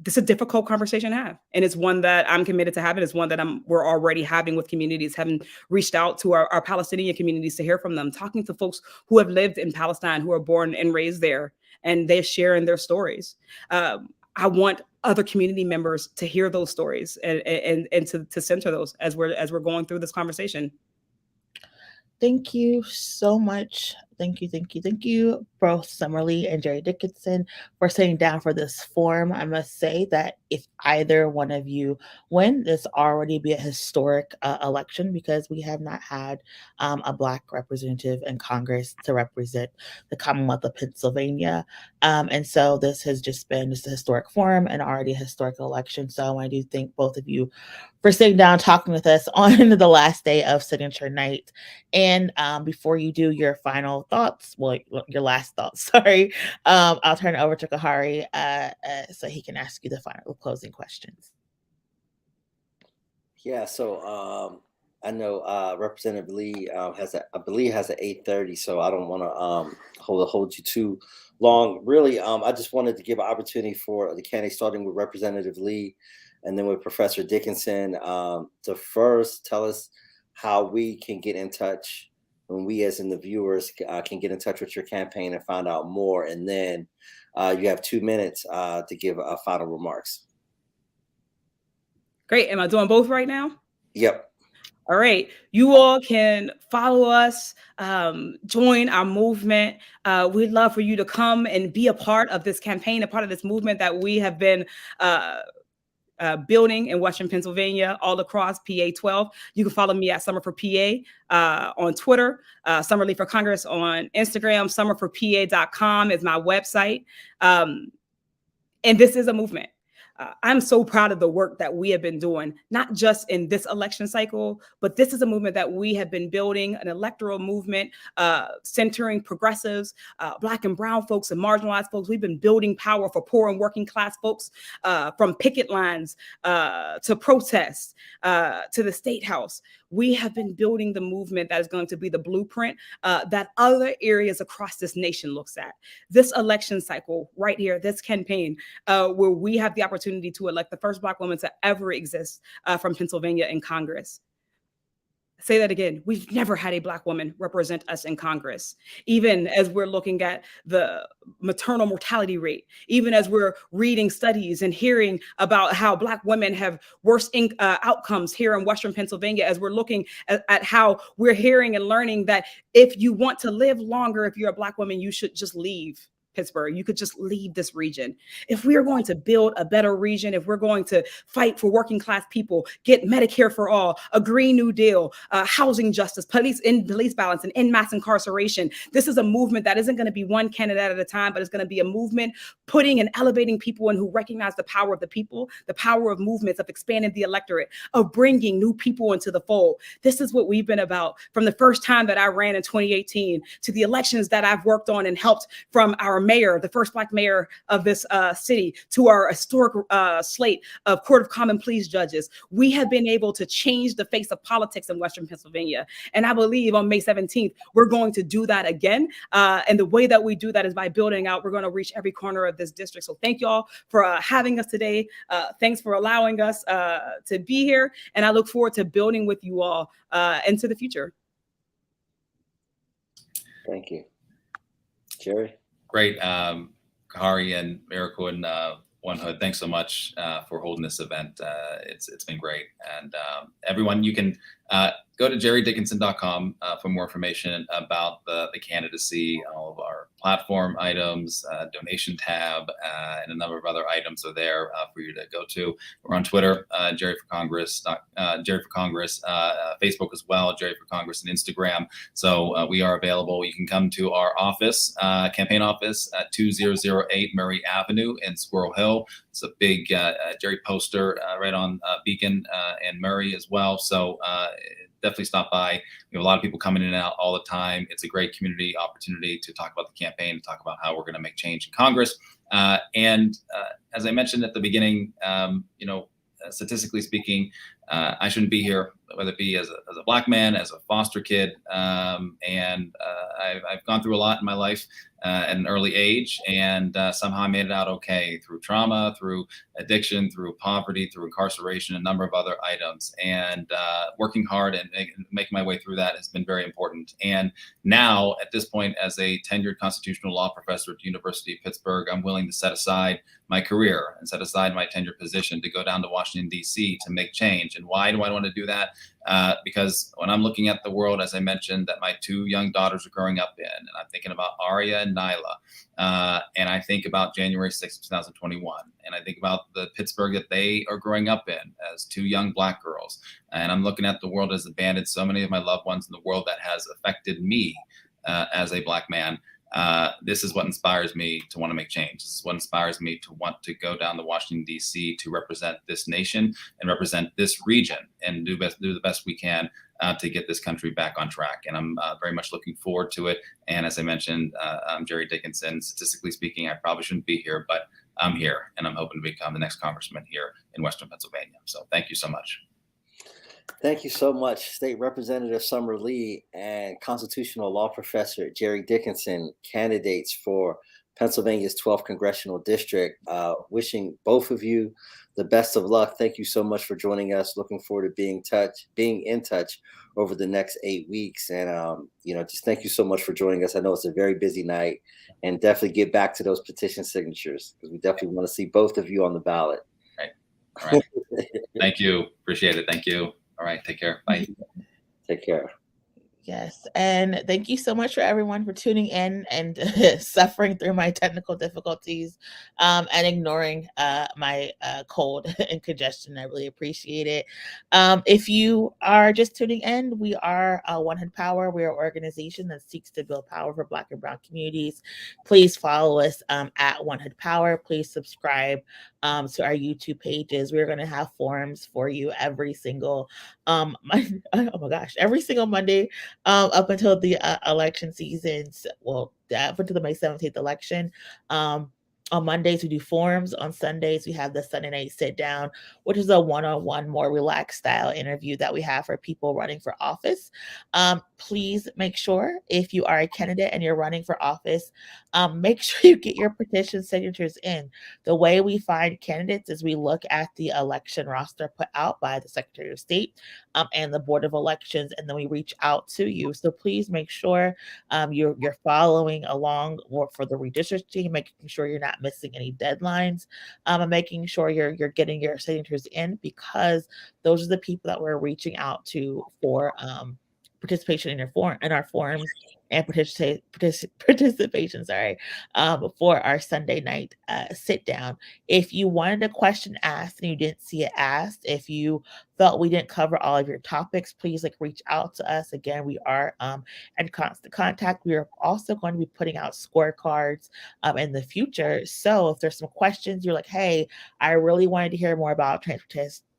This is a difficult conversation to have. And it's one that I'm committed to having. It's one that we're already having with communities, having reached out to our Palestinian communities to hear from them, talking to folks who have lived in Palestine, who are born and raised there, and they're sharing their stories. I want other community members to hear those stories and to center those as we're going through this conversation. Thank you so much. Thank you, both Summerlee and Jerry Dickinson, for sitting down for this forum. I must say that if either one of you win, this already be a historic election, because we have not had a Black representative in Congress to represent the Commonwealth of Pennsylvania. And so this has just been a historic forum and already a historic election. So I do thank both of you for sitting down talking with us on the last day of signature night. And before you do your final thoughts, your last thoughts, sorry, I'll turn it over to Kahari so he can ask you the final closing questions. Yeah, so I know Representative Lee I believe has an 8:30, so I don't want to hold you too long. Really, I just wanted to give an opportunity for the candidates, starting with Representative Lee and then with Professor Dickinson, to first tell us how we can get in touch, when we as in the viewers can get in touch with your campaign and find out more. And then you have 2 minutes to give final remarks. Great. Am I doing both right now? Yep. All right. You all can follow us, join our movement. We'd love for you to come and be a part of this campaign, a part of this movement that we have been building in Western Pennsylvania, all across PA-12. You can follow me at Summer for PA on Twitter, Summer Lee for Congress on Instagram, summerforpa.com is my website. And this is a movement. I'm so proud of the work that we have been doing, not just in this election cycle, but this is a movement that we have been building, an electoral movement centering progressives, Black and brown folks and marginalized folks. We've been building power for poor and working class folks, from picket lines to protests to the State House. We have been building the movement that is going to be the blueprint that other areas across this nation looks at. This election cycle right here, this campaign, where we have the opportunity to elect the first Black woman to ever exist from Pennsylvania in Congress. Say that again. We've never had a Black woman represent us in Congress, even as we're looking at the maternal mortality rate, even as we're reading studies and hearing about how Black women have worse outcomes here in Western Pennsylvania, as we're looking at how we're hearing and learning that if you want to live longer, if you're a Black woman, you should just leave Pittsburgh. You could just leave this region. If we are going to build a better region, if we're going to fight for working class people, get Medicare for all, a Green New Deal, housing justice, police balance, and end mass incarceration, this is a movement that isn't going to be one candidate at a time, but it's going to be a movement putting and elevating people and who recognize the power of the people, the power of movements, of expanding the electorate, of bringing new people into the fold. This is what we've been about from the first time that I ran in 2018 to the elections that I've worked on and helped, from our mayor, the first Black mayor of this city, to our historic slate of Court of Common Pleas judges. We have been able to change the face of politics in Western Pennsylvania. And I believe on May 17th, we're going to do that again. And the way that we do that is by building out. We're going to reach every corner of this district. So thank you all for having us today. Thanks for allowing us to be here. And I look forward to building with you all into the future. Thank you. Jerry? Great. Kahari and Miracle and One Hood, thanks so much for holding this event. It's been great. And everyone, you can go to jerrydickinson.com for more information about the candidacy, all of our platform items, donation tab, and a number of other items are there for you to go to. We're on Twitter, Jerry for Congress, Facebook as well, Jerry for Congress, and Instagram. So we are available. You can come to our office, campaign office at 2008 Murray Avenue in Squirrel Hill. It's a big Jerry poster right on Beacon and Murray as well. So definitely stop by. We have a lot of people coming in and out all the time. It's a great community opportunity to talk about the campaign, to talk about how we're going to make change in Congress. And as I mentioned at the beginning, statistically speaking, I shouldn't be here, whether it be as a Black man, as a foster kid. And I've gone through a lot in my life at an early age, and somehow I made it out okay through trauma, through addiction, through poverty, through incarceration, a number of other items. And working hard and making my way through that has been very important. And now, at this point, as a tenured constitutional law professor at the University of Pittsburgh, I'm willing to set aside my career and set aside my tenured position to go down to Washington, D.C. to make change. And why do I want to do that? Because when I'm looking at the world, as I mentioned, that my two young daughters are growing up in, and I'm thinking about Aria and Nyla, and I think about January 6, 2021, and I think about the Pittsburgh that they are growing up in as two young Black girls, and I'm looking at the world as abandoned so many of my loved ones in the world that has affected me as a Black man. This is what inspires me to want to make change. This is what inspires me to want to go down to Washington, D.C. to represent this nation and represent this region and do the best we can to get this country back on track. And I'm very much looking forward to it. And as I mentioned, I'm Jerry Dickinson. Statistically speaking, I probably shouldn't be here, but I'm here, and I'm hoping to become the next congressman here in Western Pennsylvania. So thank you so much. Thank you so much, State Representative Summer Lee and constitutional law professor Jerry Dickinson, candidates for Pennsylvania's 12th Congressional District. Wishing both of you the best of luck. Thank you so much for joining us. Looking forward to being in touch over the next 8 weeks. And, just thank you so much for joining us. I know it's a very busy night, and definitely get back to those petition signatures, because we definitely want to see both of you on the ballot. Right. All right. Thank you. Appreciate it. Thank you. All right. Take care. Bye. Take care. Yes, and thank you so much for everyone for tuning in and suffering through my technical difficulties, and ignoring my cold and congestion. I really appreciate it. If you are just tuning in, we are One Hood Power. We are an organization that seeks to build power for Black and Brown communities. Please follow us at One Hood Power. Please subscribe to our YouTube pages. We're going to have forums for you every single oh my gosh, every single Monday up until the election seasons. Well, up until the May 17th election. On Mondays, we do forums. On Sundays, we have the Sunday night sit down, which is a one-on-one, more relaxed style interview that we have for people running for office. Please make sure if you are a candidate and you're running for office, make sure you get your petition signatures in. The way we find candidates is we look at the election roster put out by the Secretary of State and the Board of Elections, and then we reach out to you. So please make sure you're following along for the redistricting, making sure you're not missing any deadlines, and making sure you're getting your signatures in, because those are the people that we're reaching out to for participation in our forums and participation, for our Sunday night sit down. If you wanted a question asked and you didn't see it asked, if you felt we didn't cover all of your topics, please reach out to us. Again, we are in constant contact. We are also going to be putting out scorecards in the future. So if there's some questions, you're like, hey, I really wanted to hear more about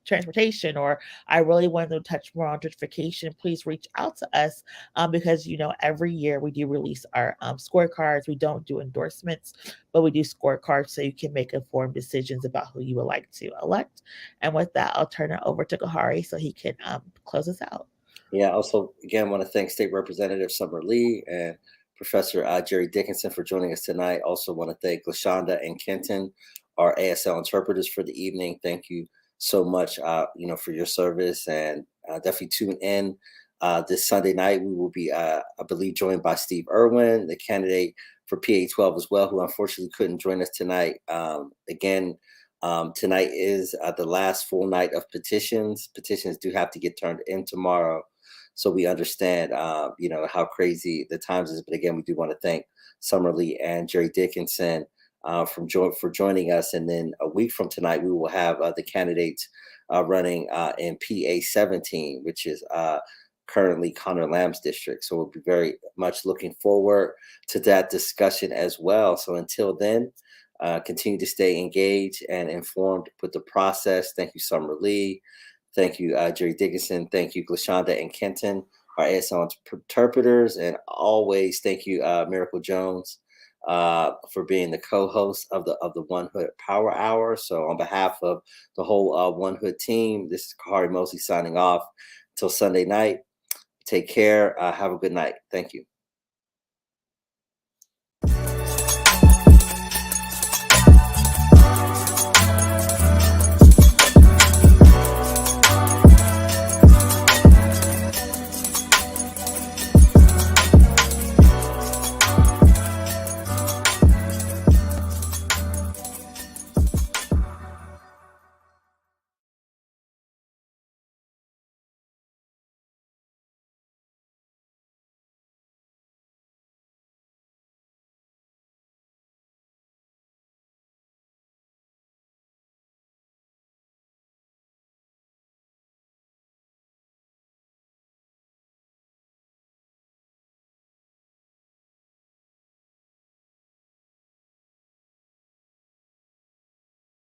transportation, or I really wanted to touch more on gentrification, please reach out to us, because every year we do release our scorecards. We don't do endorsements, but we do scorecards so you can make informed decisions about who you would like to elect. And with that, I'll turn it over to Kahari so he can close us out. Yeah, also, again, want to thank State Representative Summer Lee and Professor Jerry Dickinson for joining us tonight. Also want to thank Lashonda and Kenton, our ASL interpreters, for the evening. Thank you so much, for your service, and definitely tune in this Sunday night. We will be, I believe, joined by Steve Irwin, the candidate for PA-12 as well, who unfortunately couldn't join us tonight. Tonight is the last full night of petitions. Petitions do have to get turned in tomorrow, so we understand, how crazy the times is. But again, we do want to thank Summer Lee and Jerry Dickinson for joining us. And then a week from tonight, we will have the candidates running in PA-17, which is currently Connor Lamb's district. So we'll be very much looking forward to that discussion as well. So until then, continue to stay engaged and informed with the process. Thank you, Summer Lee. Thank you, Jerry Dickinson. Thank you, Glashonda and Kenton, our ASL interpreters. And always thank you, Miracle Jones, for being the co-host of the One Hood Power Hour. So on behalf of the whole One Hood team, this is Kahari Mosley signing off until Sunday night. Take care. Have a good night. Thank you.